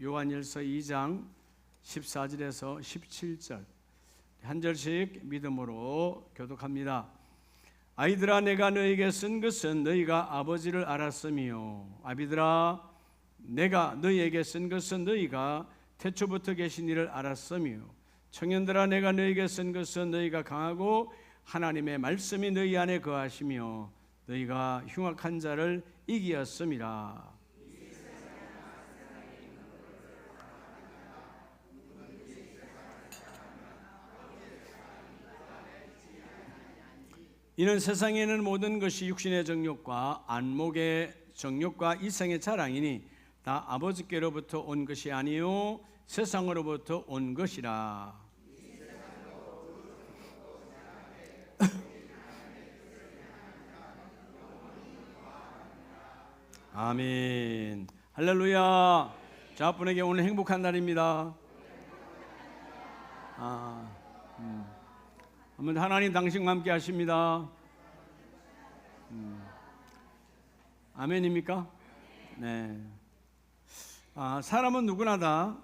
요한일서 2장 14절에서 17절 한 절씩 믿음으로 교독합니다. 아이들아, 내가 너에게 쓴 것은 너희가 아버지를 알았으며, 아비들아, 내가 너희에게 쓴 것은 너희가 태초부터 계신 이를 알았으며, 청년들아, 내가 너희에게 쓴 것은 너희가 강하고 하나님의 말씀이 너희 안에 거하시며 너희가 흉악한 자를 이기었음이라. 이는 세상에 있는 모든 것이 육신의 정욕과 안목의 정욕과 이생의 자랑이니 다 아버지께로부터 온 것이 아니요 세상으로부터 온 것이라. 아멘. 할렐루야. 자분에게 오늘 행복한 날입니다. 하나님 당신과 함께 하십니다. 아멘입니까? 네. 사람은 누구나 다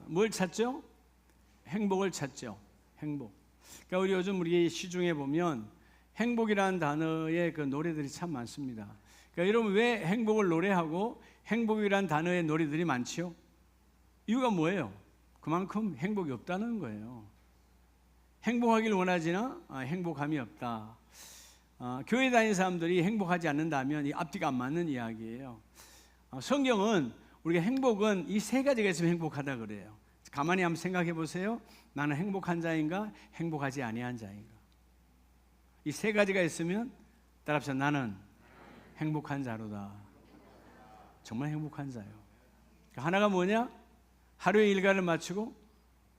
뭘 찾죠? 행복을 찾죠. 행복. 그러니까 우리 요즘 우리 시중에 보면 행복이라는 단어의 그 노래들이 참 많습니다. 그러니까 여러분, 왜 행복을 노래하고 행복이라는 단어의 노래들이 많지요? 이유가 뭐예요? 그만큼 행복이 없다는 거예요. 행복하길 원하지나 행복함이 없다. 교회 다니는 사람들이 행복하지 않는다면 이 앞뒤가 안 맞는 이야기예요. 성경은 우리가 행복은 이 세 가지가 있으면 행복하다 그래요. 가만히 한번 생각해 보세요. 나는 행복한 자인가 행복하지 아니한 자인가. 이 세 가지가 있으면 따라합시다. 나는 행복한 자로다. 정말 행복한 자요. 하나가 뭐냐? 하루의 일과를 마치고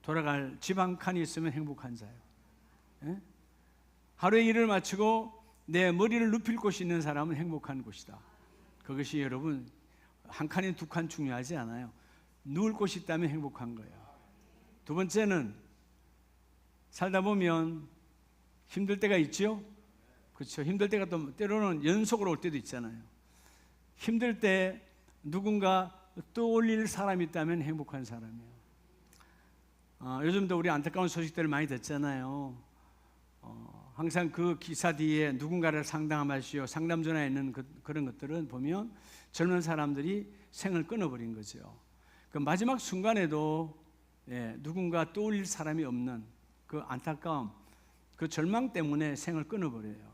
돌아갈 집 한 칸이 있으면 행복한 자요. 예? 하루의 일을 마치고 내 머리를 눕힐 곳이 있는 사람은 행복한 곳이다. 그것이 여러분 한 칸이 두 칸 중요하지 않아요. 누울 곳이 있다면 행복한 거예요. 두 번째는 살다 보면 힘들 때가 있죠. 그렇죠. 힘들 때가 또 때로는 연속으로 올 때도 있잖아요. 힘들 때 누군가 떠올릴 사람이 있다면 행복한 사람이에요. 요즘도 우리 안타까운 소식들을 많이 듣잖아요. 항상 그 기사 뒤에 누군가를 상담하시오, 상담 전화에 있는 그런 것들은 보면 젊은 사람들이 생을 끊어버린 거죠. 그 마지막 순간에도 누군가 떠올릴 사람이 없는 그 안타까움, 그 절망 때문에 생을 끊어버려요.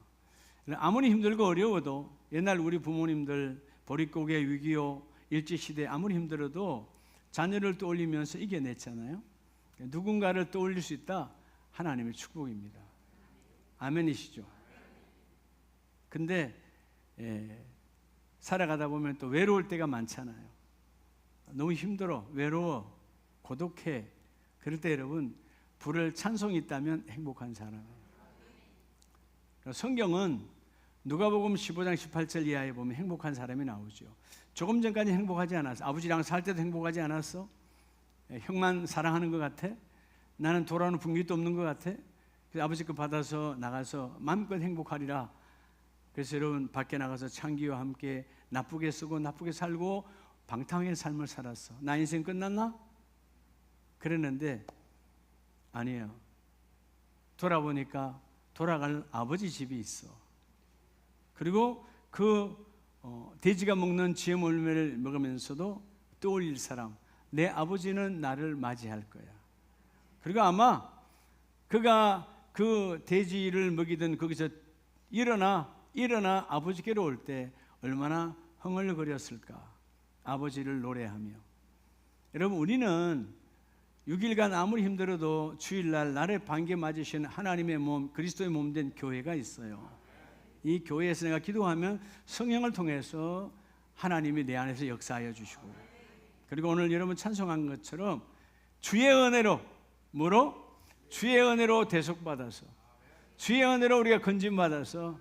아무리 힘들고 어려워도 옛날 우리 부모님들 보릿고개 6.25 일제시대 아무리 힘들어도 자녀를 떠올리면서 이겨냈잖아요. 누군가를 떠올릴 수 있다, 하나님의 축복입니다. 아멘이시죠? 근데 살아가다 보면 또 외로울 때가 많잖아요. 너무 힘들어, 외로워, 고독해. 그럴 때 여러분, 부를 찬송이 있다면 행복한 사람이에요. 성경은 누가복음 15장 18절 이하에 보면 행복한 사람이 나오죠. 조금 전까지 행복하지 않았어? 아버지랑 살 때도 행복하지 않았어? 형만 사랑하는 것 같아? 나는 돌아오는 분기도 없는 것 같아? 그래서 아버지 거 받아서 나가서 마음껏 행복하리라. 그래서 여러분 밖에 나가서 창기와 함께 나쁘게 쓰고 나쁘게 살고 방탕의 삶을 살았어. 나 인생 끝났나? 그랬는데 아니에요. 돌아보니까 돌아갈 아버지 집이 있어. 그리고 그 돼지가 먹는 지혜 열매를 먹으면서도 떠올릴 사람, 내 아버지는 나를 맞이할 거야. 그리고 아마 그가 그 돼지를 먹이던 거기서 일어나 아버지께로 올 때 얼마나 흥얼거렸을까. 아버지를 노래하며. 여러분, 우리는 6일간 아무리 힘들어도 주일날 나를 반겨 맞으신 하나님의 몸, 그리스도의 몸 된 교회가 있어요. 이 교회에서 내가 기도하면 성령을 통해서 하나님이 내 안에서 역사하여 주시고, 그리고 오늘 여러분 찬송한 것처럼 주의 은혜로, 뭐로? 주의 은혜로 대속받아서, 주의 은혜로 우리가 건진받아서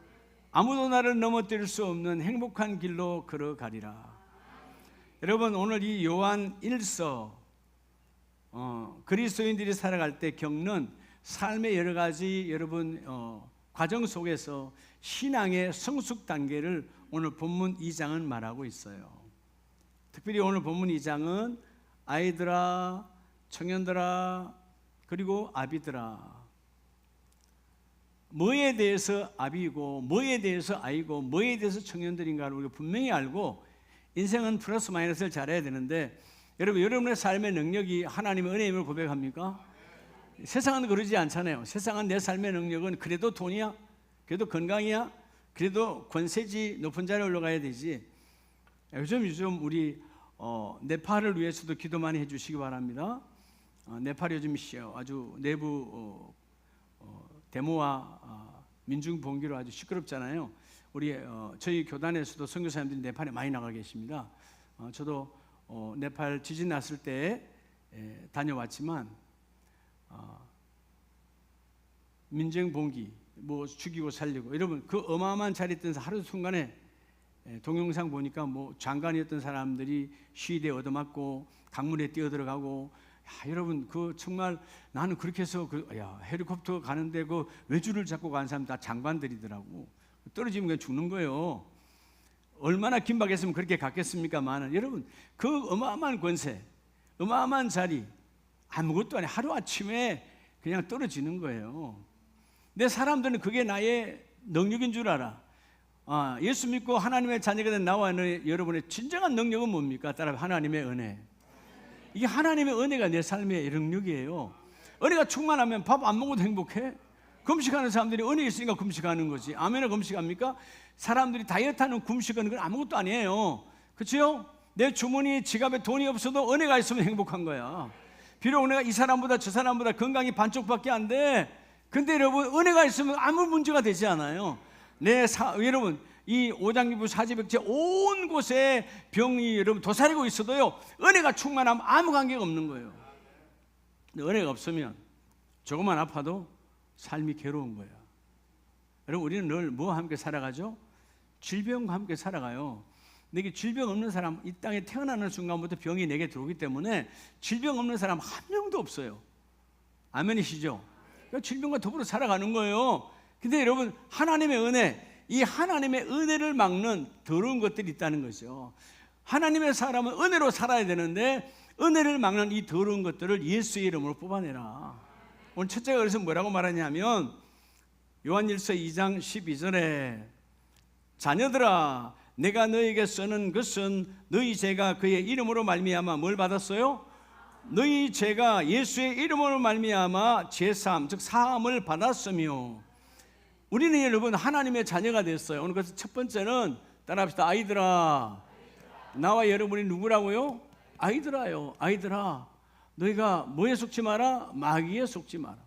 아무도 나를 넘어뜨릴 수 없는 행복한 길로 걸어가리라. 여러분, 오늘 이 요한 1서 그리스도인들이 살아갈 때 겪는 삶의 여러 가지 여러분 과정 속에서 신앙의 성숙 단계를 오늘 본문 2장은 말하고 있어요. 특별히 오늘 본문 2장은 아이들아, 청년들아, 그리고 아비들아. 뭐에 대해서 아비고, 뭐에 대해서 아이고, 뭐에 대해서 청년들인가를 우리가 분명히 알고 인생은 플러스 마이너스를 잘해야 되는데, 여러분, 여러분의 삶의 능력이 하나님의 은혜임을 고백합니까? 세상은 그러지 않잖아요. 세상은 내 삶의 능력은 그래도 돈이야, 그래도 건강이야, 그래도 권세지, 높은 자리에 올라가야 되지. 요즘 우리 네팔을 위해서도 기도 많이 해주시기 바랍니다. 네팔 요즘 아주 내부 데모와 민중 봉기로 아주 시끄럽잖아요. 우리 저희 교단에서도 선교사님들이 네팔에 많이 나가 계십니다. 저도 네팔 지진 났을 때 다녀왔지만 민중 봉기, 뭐 죽이고 살리고, 여러분 그 어마어마한 자리에 있던 하루 순간에 동영상 보니까 뭐 장관이었던 사람들이 시위대에 얻어맞고 강물에 뛰어들어가고, 여러분 그 정말 나는 그렇게 해서 헬리콥터 가는데 그 외줄을 잡고 간 사람 다 장관들이더라고. 떨어지면 그냥 죽는 거예요. 얼마나 긴박했으면 그렇게 갔겠습니까만, 여러분 그 어마어마한 권세, 어마어마한 자리, 아무것도 아니야. 하루아침에 그냥 떨어지는 거예요. 내 사람들은 그게 나의 능력인 줄 알아. 예수 믿고 하나님의 자녀가 된 나와 여러분의 진정한 능력은 뭡니까? 따라 하나님의 은혜. 이게 하나님의 은혜가 내 삶의 능력이에요. 은혜가 충만하면 밥 안 먹어도 행복해. 금식하는 사람들이 은혜 있으니까 금식하는 거지. 아멘을 금식합니까? 사람들이 다이어트하는 금식은 그건 아무것도 아니에요. 그렇죠? 내 주머니 지갑에 돈이 없어도 은혜가 있으면 행복한 거야. 비록 내가 이 사람보다 저 사람보다 건강이 반쪽밖에 안 돼. 근데 여러분 은혜가 있으면 아무 문제가 되지 않아요. 여러분 이 오장기부 사지백체 온 곳에 병이 여러분 도사리고 있어도요, 은혜가 충만하면 아무 관계가 없는 거예요. 근데 은혜가 없으면 조금만 아파도 삶이 괴로운 거예요. 여러분 우리는 늘 뭐와 함께 살아가죠? 질병과 함께 살아가요. 근데 질병 없는 사람, 이 땅에 태어나는 순간부터 병이 내게 들어오기 때문에 질병 없는 사람 한 명도 없어요. 아멘이시죠? 그러니까 질병과 더불어 살아가는 거예요. 근데 여러분 하나님의 은혜, 이 하나님의 은혜를 막는 더러운 것들이 있다는 거죠. 하나님의 사람은 은혜로 살아야 되는데 은혜를 막는 이 더러운 것들을 예수의 이름으로 뽑아내라. 오늘 첫째가 그래서 뭐라고 말하냐면 요한일서 2장 12절에 자녀들아 내가 너에게 쓰는 것은 너희 죄가 그의 이름으로 말미암아 뭘 받았어요? 너희 죄가 예수의 이름으로 말미암아 죄사함 즉 사함을 받았으며, 우리는 여러분 하나님의 자녀가 됐어요. 오늘 그래서 첫 번째는 따라합시다. 아이들아. 나와 여러분이 누구라고요? 아이들아요. 아이들아 너희가 뭐에 속지 마라? 마귀에 속지 마라.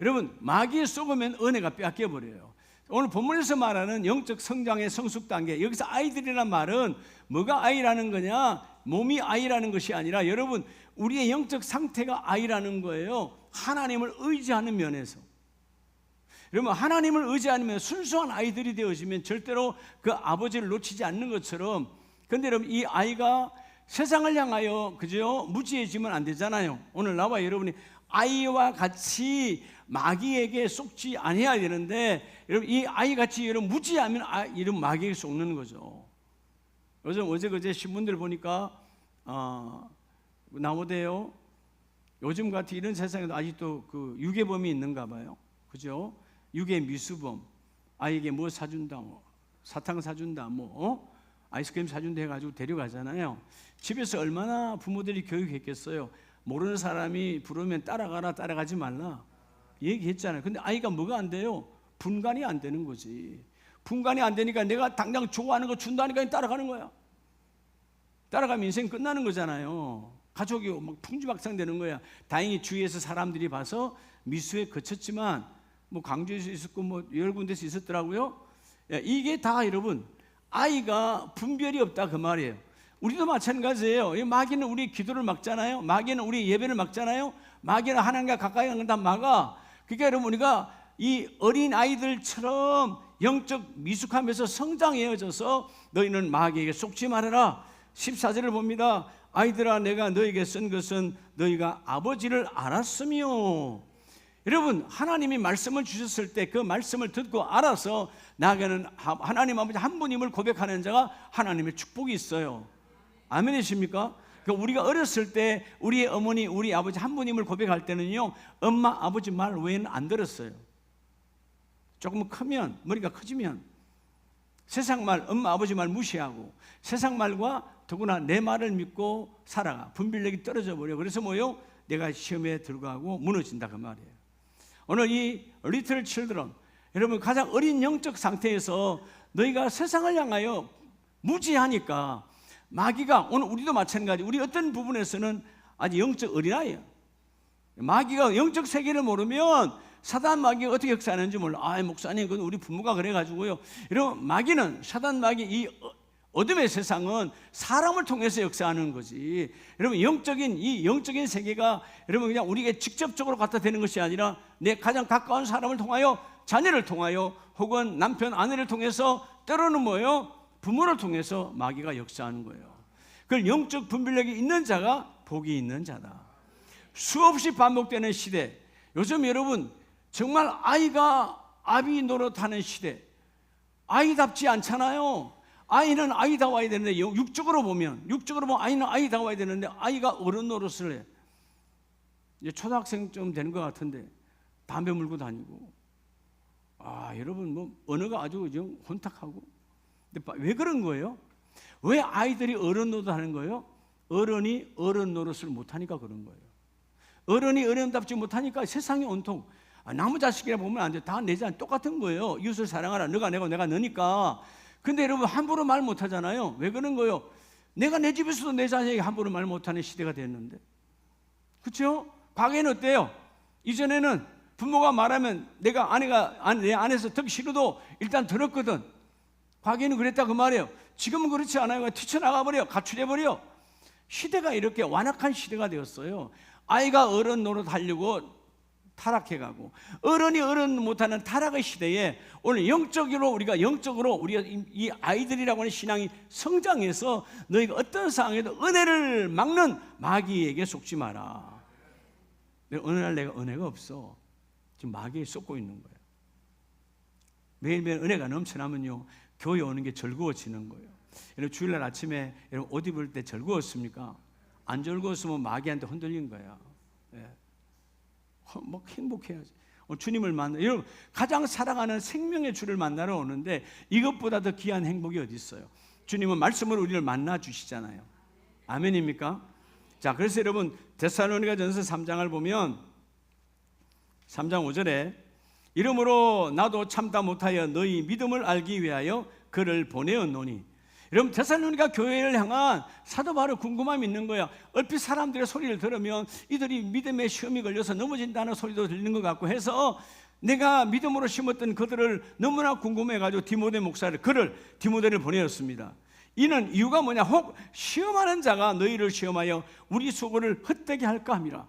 여러분 마귀에 속으면 은혜가 뺏겨버려요. 오늘 본문에서 말하는 영적 성장의 성숙 단계, 여기서 아이들이란 말은 뭐가 아이라는 거냐? 몸이 아이라는 것이 아니라 여러분 우리의 영적 상태가 아이라는 거예요. 하나님을 의지하는 면에서. 여러분 하나님을 의지하면 순수한 아이들이 되어지면 절대로 그 아버지를 놓치지 않는 것처럼, 그런데 여러분 이 아이가 세상을 향하여 그죠? 무지해지면 안 되잖아요. 오늘 나와 여러분이 아이와 같이 마귀에게 속지 아니해야 되는데, 여러분 이 아이같이 여러분 무지하면 이런 마귀에게 속는 거죠. 어제 그제 신문들 보니까 나오대요. 요즘 같은 이런 세상에도 아직도 그 유괴범이 있는가 봐요. 그죠? 유괴 미수범, 아이에게 뭐 사준다, 사탕 사준다, 아이스크림 사준다 해가지고 데려가잖아요. 집에서 얼마나 부모들이 교육했겠어요. 모르는 사람이 부르면 따라가라, 따라가지 말라 얘기했잖아요. 근데 아이가 뭐가 안 돼요? 분간이 안 되는 거지. 분간이 안 되니까 내가 당장 좋아하는 거 준다니까 따라가는 거야. 따라가면 인생 끝나는 거잖아요. 가족이 막 풍지박산되는 거야. 다행히 주위에서 사람들이 봐서 미수에 그쳤지만 뭐 광주에서 있었고 뭐 여러 군데서 있었더라고요. 이게 다 여러분 아이가 분별이 없다 그 말이에요. 우리도 마찬가지예요. 마귀는 우리 기도를 막잖아요. 마귀는 우리 예배를 막잖아요. 마귀는 하나님과 가까이 가는 걸 다 막아. 그러니까 여러분 우리가 이 어린 아이들처럼 영적 미숙함에서 성장해져서 너희는 마귀에게 속지 말아라. 14절을 봅니다. 아이들아 내가 너에게 쓴 것은 너희가 아버지를 알았으며. 여러분 하나님이 말씀을 주셨을 때 그 말씀을 듣고 알아서 나에게는 하나님 아버지 한 분임을 고백하는 자가 하나님의 축복이 있어요. 아멘이십니까? 그러니까 우리가 어렸을 때 우리의 어머니, 우리 아버지 한 분임을 고백할 때는요, 엄마, 아버지 말 외에는 안 들었어요. 조금 크면, 머리가 커지면 세상 말, 엄마, 아버지 말 무시하고 세상 말과 더구나 내 말을 믿고 살아가. 분별력이 떨어져 버려. 그래서 뭐요? 내가 시험에 들어가고 무너진다 그 말이에요. 오늘 이 리틀 칠드런, 여러분 가장 어린 영적 상태에서 너희가 세상을 향하여 무지하니까 마귀가, 오늘 우리도 마찬가지, 우리 어떤 부분에서는 아직 영적 어린아이예요. 마귀가 영적 세계를 모르면 사단 마귀가 어떻게 역사하는지 몰라. 아, 목사님, 그건 우리 부모가 그래가지고요. 여러분, 마귀는, 사단 마귀, 이 어둠의 세상은 사람을 통해서 역사하는 거지. 여러분, 이 영적인 세계가 여러분 그냥 우리에게 직접적으로 갖다 대는 것이 아니라 내 가장 가까운 사람을 통하여, 자녀를 통하여, 혹은 남편, 아내를 통해서, 때로는 뭐예요? 부모를 통해서 마귀가 역사하는 거예요. 그걸 영적 분별력이 있는 자가 복이 있는 자다. 수없이 반복되는 시대. 요즘 여러분 정말 아이가 아비 노릇하는 시대. 아이답지 않잖아요. 아이는 아이다워야 되는데, 육적으로 보면 아이는 아이다워야 되는데 아이가 어른 노릇을 해. 이제 초등학생쯤 되는 것 같은데 담배 물고 다니고. 아, 여러분 뭐 언어가 아주 좀 혼탁하고. 근데 왜 그런 거예요? 왜 아이들이 어른 노릇하는 거예요? 어른이 어른 노릇을 못하니까 그런 거예요. 어른이 어른답지 못하니까 세상이 온통, 나무 자식이라 보면 안 돼. 다 내 자식 똑같은 거예요. 이웃을 사랑하라. 너가 내고 내가 너니까. 근데 여러분 함부로 말 못하잖아요. 왜 그런 거예요? 내가 내 집에서도 내 자식에게 함부로 말 못하는 시대가 됐는데, 그렇죠? 과거에는 어때요? 이전에는 부모가 말하면 내가 내 안에서 듣기 싫어도 일단 들었거든. 과거에는 그랬다 그 말이에요. 지금은 그렇지 않아요. 튀쳐나가버려. 가출해버려. 시대가 이렇게 완악한 시대가 되었어요. 아이가 어른 노릇하려고 타락해가고, 어른이 어른 못하는 타락의 시대에 오늘 영적으로 우리가 이 아이들이라고 하는 신앙이 성장해서 너희가 어떤 상황에도 은혜를 막는 마귀에게 속지 마라. 어느 날 내가 은혜가 없어. 지금 마귀에 쏟고 있는 거예요. 매일매일 은혜가 넘쳐나면요, 교회 오는 게 즐거워지는 거예요. 여러분 주일날 아침에 여러분 옷 입을 때 즐거웠습니까? 안 즐거웠으면 마귀한테 흔들린 거야. 예. 뭐 행복해야지. 주님을 만나, 여러분 가장 사랑하는 생명의 주를 만나러 오는데 이것보다 더 귀한 행복이 어디 있어요? 주님은 말씀으로 우리를 만나 주시잖아요. 아멘입니까? 자, 그래서 여러분 데살로니가전서 3장을 보면 3장 5절에 이러므로 나도 참다 못하여 너희 믿음을 알기 위하여 그를 보내었노니. 여러분 데살로니가 교회를 향한 사도 바울의 궁금함이 있는 거야. 얼핏 사람들의 소리를 들으면 이들이 믿음의 시험이 걸려서 넘어진다는 소리도 들리는 것 같고 해서 내가 믿음으로 심었던 그들을 너무나 궁금해가지고 디모데를 보내었습니다. 이는 이유가 뭐냐? 혹 시험하는 자가 너희를 시험하여 우리 수고를 헛되게 할까 함이라.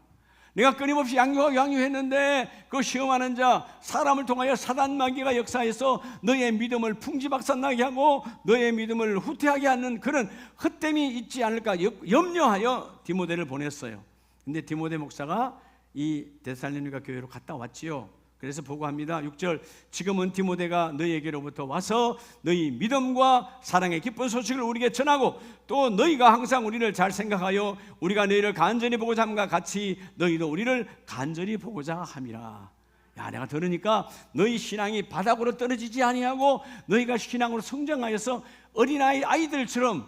내가 끊임없이 양육했는데 그 시험하는 자, 사람을 통하여 사단 마귀가 역사해서 너의 믿음을 풍지박산나게 하고 너의 믿음을 후퇴하게 하는 그런 헛됨이 있지 않을까 염려하여 디모데를 보냈어요. 근데 디모데 목사가 이 데살로니가 교회로 갔다 왔지요. 그래서 보고합니다. 6절, 지금은 디모데가 너희에게로부터 와서 너희 믿음과 사랑의 기쁜 소식을 우리에게 전하고 또 너희가 항상 우리를 잘 생각하여 우리가 너희를 간절히 보고자 함과 같이 너희도 우리를 간절히 보고자 함이라. 야, 내가 들으니까 너희 신앙이 바닥으로 떨어지지 아니하고 너희가 신앙으로 성장하여서 어린 아이들처럼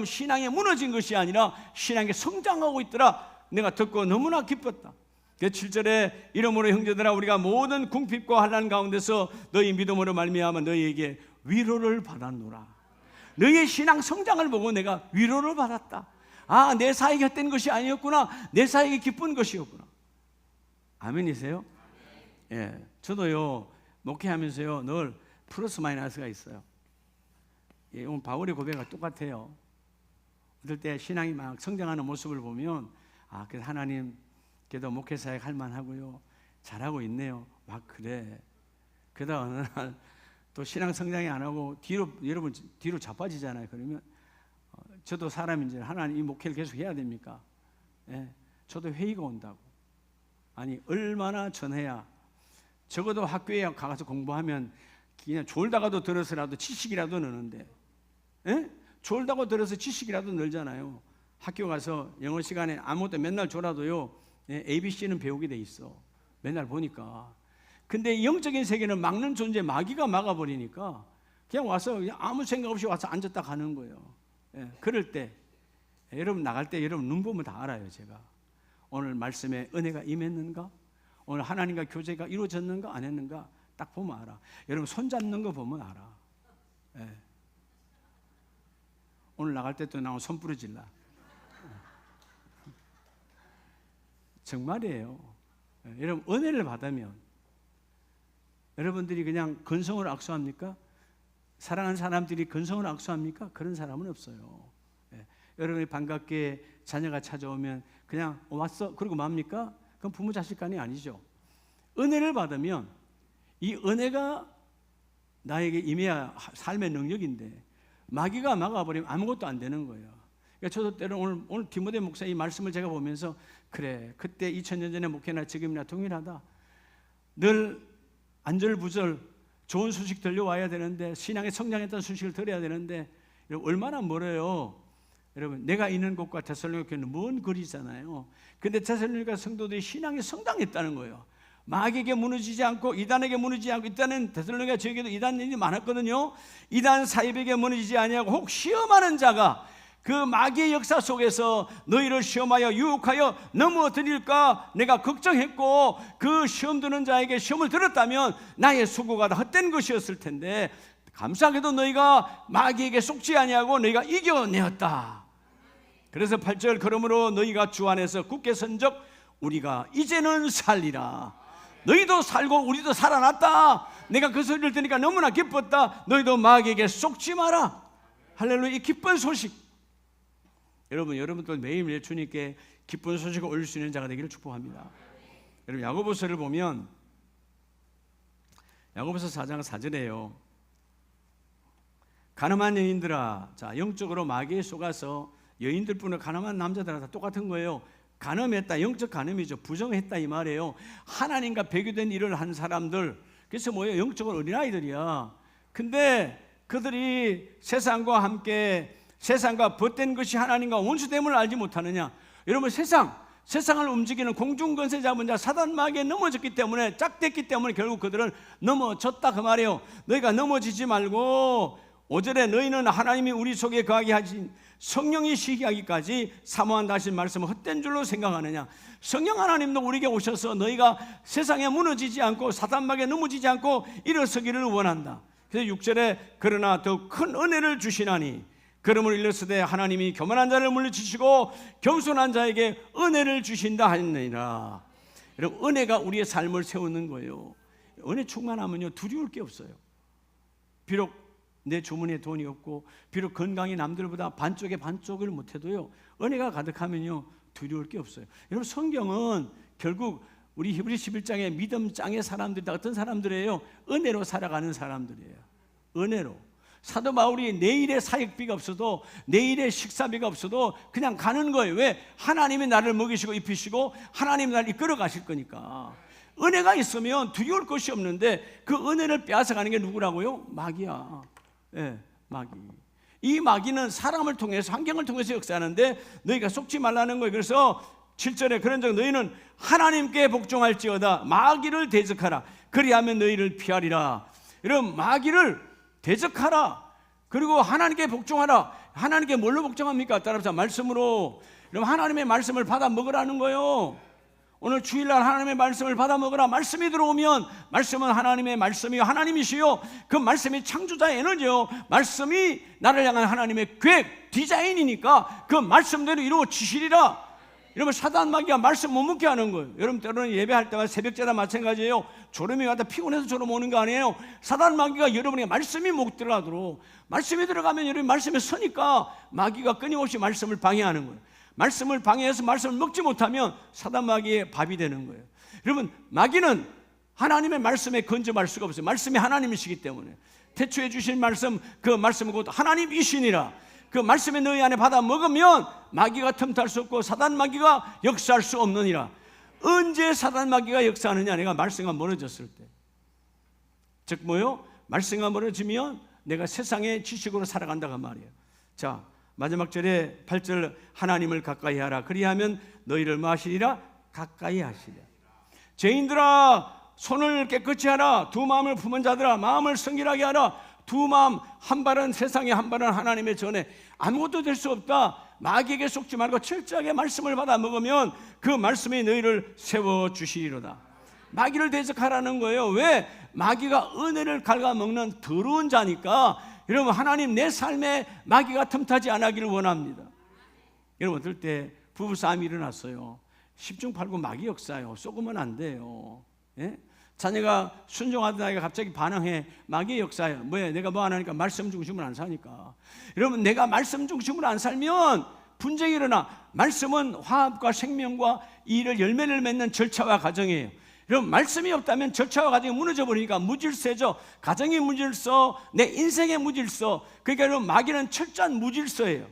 신앙이 무너진 것이 아니라 신앙이 성장하고 있더라. 내가 듣고 너무나 기뻤다. 7절에 이러므로 형제들아 우리가 모든 궁핍과 환난 가운데서 너희 믿음으로 말미암아 너희에게 위로를 받았노라. 너희의 신앙 성장을 보고 내가 위로를 받았다. 아, 내 사역이 헛된 것이 아니었구나. 내 사역이 기쁜 것이었구나. 아멘이세요? 예, 저도요 목회하면서요 늘 플러스 마이너스가 있어요. 예, 오늘 바울의 고백과 똑같아요. 어떨 때 신앙이 막 성장하는 모습을 보면 아, 그래서 하나님 그래도 목회사역 할 만하고요. 잘하고 있네요. 막 그래. 그러다 어느 날 또 신앙 성장이 안 하고 여러분 뒤로 자빠지잖아요. 그러면 저도 사람인지 하나님 이 목회를 계속 해야 됩니까? 예, 저도 회의가 온다고. 아니 얼마나 전해야 적어도 학교에 가서 공부하면 그냥 졸다가도 들어서라도 지식이라도 느는데, 예? 졸다고 들어서 지식이라도 늘잖아요. 학교 가서 영어 시간에 아무것도 맨날 졸아도요, ABC는 배우게 돼 있어. 맨날 보니까. 근데 영적인 세계는 막는 존재, 마귀가 막아버리니까 그냥 와서 그냥 아무 생각 없이 와서 앉았다 가는 거예요. 그럴 때 여러분 나갈 때 여러분 눈 보면 다 알아요. 제가 오늘 말씀에 은혜가 임했는가, 오늘 하나님과 교제가 이루어졌는가 안 했는가 딱 보면 알아. 여러분 손 잡는 거 보면 알아. 오늘 나갈 때 또 나오면 손 부러질라. 정말이에요. 여러분 은혜를 받으면 여러분들이 그냥 근성을 악수합니까? 사랑하는 사람들이 근성을 악수합니까? 그런 사람은 없어요. 여러분이 반갑게 자녀가 찾아오면 그냥 왔어? 그러고 맙니까? 그건 부모 자식 간이 아니죠. 은혜를 받으면 이 은혜가 나에게 임해야 삶의 능력인데 마귀가 막아버리면 아무것도 안 되는 거예요. 그러니까 저도 때로는 오늘 디모데 목사 이 말씀을 제가 보면서 그래, 그때 2000년 전에 목회나 지금이나 동일하다. 늘 안절부절 좋은 소식 들려와야 되는데, 신앙에 성장했다는 소식을 들어야 되는데 얼마나 멀어요. 여러분 내가 있는 곳과 데살로니가 교회는 먼 거리잖아요. 근데 데살로니가 성도들이 신앙에 성장했다는 거예요. 마귀에게 무너지지 않고 이단에게 무너지지 않고, 이단은 데살로니가 지역에도 이단인이 많았거든요. 이단 사입에게 무너지지 아니하고 혹 시험하는 자가 그 마귀의 역사 속에서 너희를 시험하여 유혹하여 넘어뜨릴까 내가 걱정했고, 그 시험 드는 자에게 시험을 들었다면 나의 수고가 다 헛된 것이었을 텐데 감사하게도 너희가 마귀에게 속지 아니하고 너희가 이겨내었다. 그래서 8절 그러므로 너희가 주 안에서 굳게 선적 우리가 이제는 살리라. 너희도 살고 우리도 살아났다. 내가 그 소리를 들으니까 너무나 기뻤다. 너희도 마귀에게 속지 마라. 할렐루야. 이 기쁜 소식, 여러분들 매일매일 주님께 기쁜 소식을 올릴 수 있는 자가 되기를 축복합니다. 여러분 야고보서를 보면 야고보서 4장 4절에요. 가늠한 여인들아, 자 영적으로 마귀에 속아서 여인들뿐만 가늠한 남자들아 다 똑같은 거예요. 간음했다, 영적 간음이죠. 부정했다 이 말이에요. 하나님과 배교된 일을 한 사람들, 그래서 뭐예요? 영적으로 어린아이들이야. 근데 그들이 세상과 함께 세상과 벗된 것이 하나님과 원수됨을 알지 못하느냐. 여러분 세상을 움직이는 공중권세 잡은 자 사단 마귀에 넘어졌기 때문에, 짝됐기 때문에 결국 그들은 넘어졌다 그 말이에요. 너희가 넘어지지 말고 5절에 너희는 하나님이 우리 속에 거하게 하신 성령이 시기하기까지 사모한다 하신 말씀을 헛된 줄로 생각하느냐. 성령 하나님도 우리에게 오셔서 너희가 세상에 무너지지 않고 사단막에 넘어지지 않고 일어서기를 원한다. 그래서 6절에 그러나 더 큰 은혜를 주시나니 그러므로 일렀으되 하나님이 교만한 자를 물리치시고 겸손한 자에게 은혜를 주신다 하였느니라. 여러분 은혜가 우리의 삶을 세우는 거예요. 은혜 충만하면요 두려울 게 없어요. 비록 내 주머니에 돈이 없고 비록 건강이 남들보다 반쪽에 반쪽을 못해도요 은혜가 가득하면요 두려울 게 없어요. 여러분 성경은 결국 우리 히브리 11장의 믿음 짱의 사람들이 다 어떤 사람들이에요? 은혜로 살아가는 사람들이에요. 은혜로. 사도 바울이 내일의 사역비가 없어도 내일의 식사비가 없어도 그냥 가는 거예요. 왜? 하나님이 나를 먹이시고 입히시고 하나님이 나를 이끌어 가실 거니까. 은혜가 있으면 두려울 것이 없는데 그 은혜를 빼앗아가는 게 누구라고요? 마귀야. 마귀. 이 마귀는 사람을 통해서 환경을 통해서 역사하는데 너희가 속지 말라는 거예요. 그래서 7절에 그런즉 너희는 하나님께 복종할지어다 마귀를 대적하라 그리하면 너희를 피하리라. 여러분 마귀를 대적하라. 그리고 하나님께 복종하라. 하나님께 뭘로 복종합니까? 따라서 말씀으로. 여러분 하나님의 말씀을 받아 먹으라는 거예요. 오늘 주일날 하나님의 말씀을 받아 먹으라. 말씀이 들어오면 말씀은 하나님의 말씀이요 하나님이시요 그 말씀이 창조자의 에너지요 말씀이 나를 향한 하나님의 계획 디자인이니까 그 말씀대로 이루어지시리라. 여러분 사단 마귀가 말씀 못 먹게 하는 거예요. 여러분 때로는 예배할 때마다 새벽제다 마찬가지예요. 졸음이 와다 피곤해서 졸음 오는 거 아니에요. 사단 마귀가 여러분에게 말씀이 못 들어가도록, 말씀이 들어가면 여러분이 말씀에 서니까 마귀가 끊임없이 말씀을 방해하는 거예요. 말씀을 방해해서 말씀을 먹지 못하면 사단 마귀의 밥이 되는 거예요. 여러분 마귀는 하나님의 말씀에 건접할 수가 없어요. 말씀이 하나님이시기 때문에 태초에 주신 말씀, 그 말씀은 곧 하나님이시니라. 그 말씀에 너희 안에 받아 먹으면 마귀가 틈탈 수 없고 사단 마귀가 역사할 수 없느니라. 언제 사단 마귀가 역사하느냐? 내가 말씀과 멀어졌을 때. 즉 뭐요? 말씀과 멀어지면 내가 세상의 지식으로 살아간다고 말이에요. 자, 마지막 절에 8절 하나님을 가까이 하라. 그리하면 너희를 뭐 하시리라? 가까이 하시리라. 죄인들아 손을 깨끗이 하라. 두 마음을 품은 자들아 마음을 성결하게 하라. 두 마음 한 발은 세상에 한 발은 하나님의 전에. 아무것도 될 수 없다. 마귀에게 속지 말고 철저하게 말씀을 받아 먹으면 그 말씀이 너희를 세워주시리로다. 마귀를 대적하라는 거예요. 왜? 마귀가 은혜를 갉아먹는 더러운 자니까. 여러분 하나님 내 삶에 마귀가 틈타지 않기를 원합니다. 여러분 어떨 때 부부싸움이 일어났어요. 10중 8구 마귀 역사요. 쏘으면 안 돼요. 예? 자녀가 순종하던 아이가 갑자기 반항해. 마귀의 역사예요. 뭐야? 내가 뭐 안 하니까 말씀 중심으로 안 사니까. 여러분 내가 말씀 중심으로 안 살면 분쟁이 일어나. 말씀은 화합과 생명과 이를 열매를 맺는 절차와 과정이에요. 여러분 말씀이 없다면 절차와 과정이 무너져 버리니까 무질서죠. 가정의 무질서, 내 인생의 무질서. 그러니까 여러분 마귀는 철저한 무질서예요.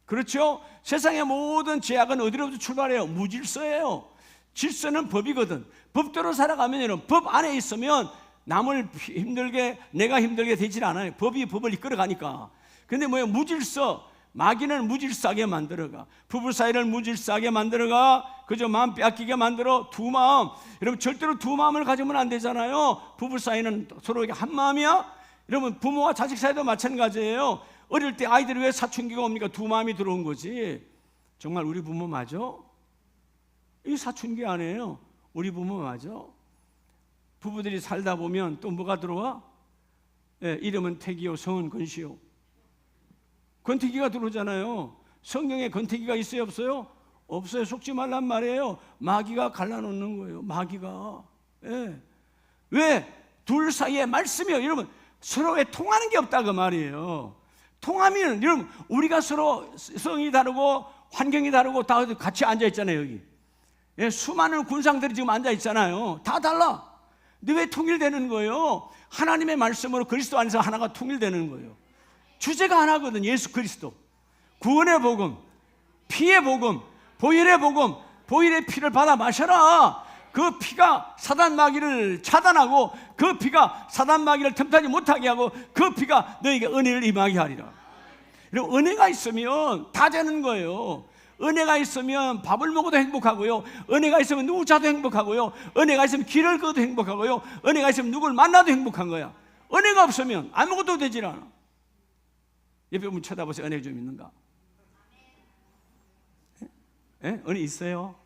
그렇죠? 세상의 모든 죄악은 어디로부터 출발해요? 무질서예요. 질서는 법이거든. 법대로 살아가면 여러분 법 안에 있으면 남을 힘들게 내가 힘들게 되질 않아요. 법이 법을 이끌어가니까. 근데 뭐예요? 무질서. 마귀는 무질서하게 만들어가. 부부 사이를 무질서하게 만들어가. 그저 마음 빼앗기게 만들어. 두 마음. 여러분 절대로 두 마음을 가지면 안 되잖아요. 부부 사이는 서로에게 한 마음이야. 여러분 부모와 자식 사이도 마찬가지예요. 어릴 때 아이들이 왜 사춘기가 옵니까? 두 마음이 들어온 거지. 정말 우리 부모 맞아? 이 사춘기 아니에요. 우리 부모 맞아? 부부들이 살다 보면 또 뭐가 들어와? 예, 이름은 태기요 성은 건시요. 건태기가 들어오잖아요. 성경에 건태기가 있어요 없어요? 없어요. 속지 말란 말이에요. 마귀가 갈라놓는 거예요. 마귀가. 예. 왜? 둘 사이에 말씀이요. 여러분 서로에 통하는 게 없다 그 말이에요. 통하면 여러분 우리가 서로 성이 다르고 환경이 다르고 다 같이 앉아 있잖아요 여기. 예, 수많은 군상들이 지금 앉아 있잖아요. 다 달라. 근데 왜 통일되는 거예요? 하나님의 말씀으로 그리스도 안에서 하나가 통일되는 거예요. 주제가 하나거든. 예수 그리스도. 구원의 복음, 피의 복음, 보혈의 복음. 보혈의 피를 받아 마셔라. 그 피가 사단 마귀를 차단하고 그 피가 사단 마귀를 틈타지 못하게 하고 그 피가 너에게 은혜를 임하게 하리라. 그리고 은혜가 있으면 다 되는 거예요. 은혜가 있으면 밥을 먹어도 행복하고요. 은혜가 있으면 누구 자도 행복하고요. 은혜가 있으면 길을 걷어도 행복하고요. 은혜가 있으면 누굴 만나도 행복한 거야. 은혜가 없으면 아무것도 되질 않아. 옆에 분 쳐다보세요. 은혜 좀 있는가? 예? 은혜 있어요?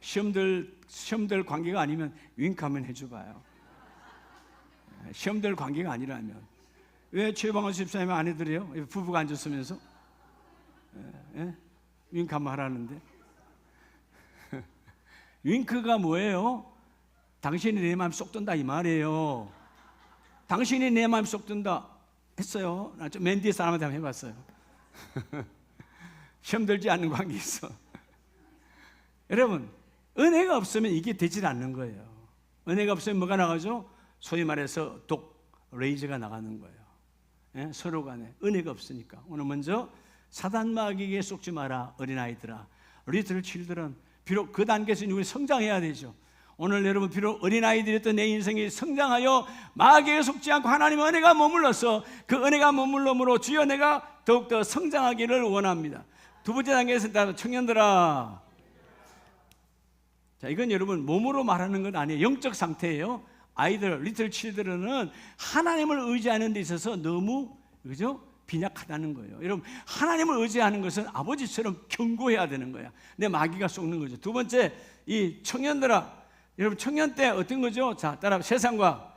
시험들 관계가 아니면 윙크하면 해줘봐요. 시험들 관계가 아니라면. 왜 최방원 집사님 아내들이요? 부부가 앉았으면서 예? 윙크 한번 하라는데. 윙크가 뭐예요? 당신이 내 마음 쏙 든다 이 말이에요. 당신이 내 마음 쏙 든다 했어요. 나 좀 맨 뒤에 사람한테 한번 해봤어요. 시험 들지 않는 관계 있어. 여러분 은혜가 없으면 이게 되질 않는 거예요. 은혜가 없으면 뭐가 나가죠? 소위 말해서 레이저가 나가는 거예요. 예? 서로 간에 은혜가 없으니까. 오늘 먼저 사단 마귀에게 속지 마라. 어린아이들아, 리틀 칠드런. 비록 그 단계에서 우리 성장해야 되죠. 오늘 여러분 비록 어린아이들이었던 내 인생이 성장하여 마귀에게 속지 않고 하나님의 은혜가 머물러서 그 은혜가 머물러므로 주여 내가 더욱더 성장하기를 원합니다. 두 번째 단계에서 청년들아. 자, 이건 여러분 몸으로 말하는 건 아니에요. 영적 상태예요. 아이들, 리틀 칠드런은 하나님을 의지하는 데 있어서 너무 그죠? 빈약하다는 거예요. 여러분 하나님을 의지하는 것은 아버지처럼 견고해야 되는 거야. 내 마귀가 속는 거죠. 두 번째, 이 청년들아. 여러분 청년 때 어떤 거죠? 자, 따라 세상과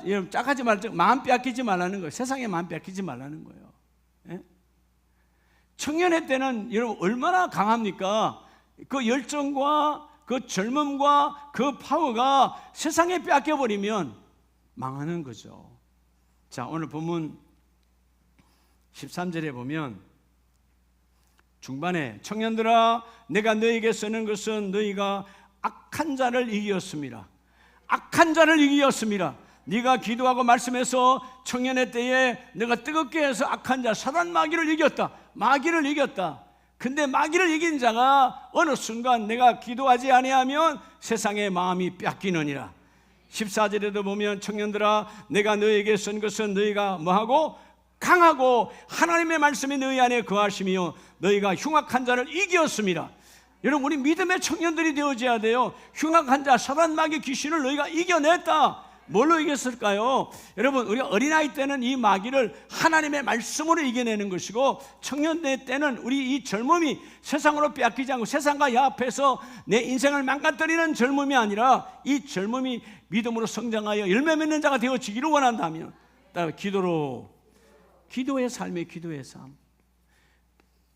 여러분 짝하지 말자. 마음 빼앗기지 말라는 거예요. 세상에 마음 빼앗기지 말라는 거예요. 예? 청년의 때는 여러분 얼마나 강합니까? 그 열정과 그 젊음과 그 파워가 세상에 빼앗겨 버리면 망하는 거죠. 자, 오늘 본문 13절에 보면 중반에 청년들아 내가 너에게 쓰는 것은 너희가 악한 자를 이기었습니다. 악한 자를 이기었습니다. 네가 기도하고 말씀해서 청년의 때에 내가 뜨겁게 해서 악한 자 사단 마귀를 이겼다. 마귀를 이겼다. 근데 마귀를 이긴 자가 어느 순간 내가 기도하지 아니하면 세상의 마음이 뺏기느니라. 14절에도 보면 청년들아 내가 너에게 쓴 것은 너희가 뭐하고 강하고 하나님의 말씀이 너희 안에 거하시며 너희가 흉악한 자를 이겼습니다. 여러분, 우리 믿음의 청년들이 되어져야 돼요. 흉악한 자, 사단 마귀 귀신을 너희가 이겨냈다. 뭘로 이겼을까요? 여러분, 우리 어린아이 때는 이 마귀를 하나님의 말씀으로 이겨내는 것이고, 청년대 때는 우리 이 젊음이 세상으로 빼앗기지 않고 세상과 야합해서 내 인생을 망가뜨리는 젊음이 아니라 이 젊음이 믿음으로 성장하여 열매 맺는 자가 되어지기를 원한다면, 따라 기도의 삶이에요. 기도의 삶.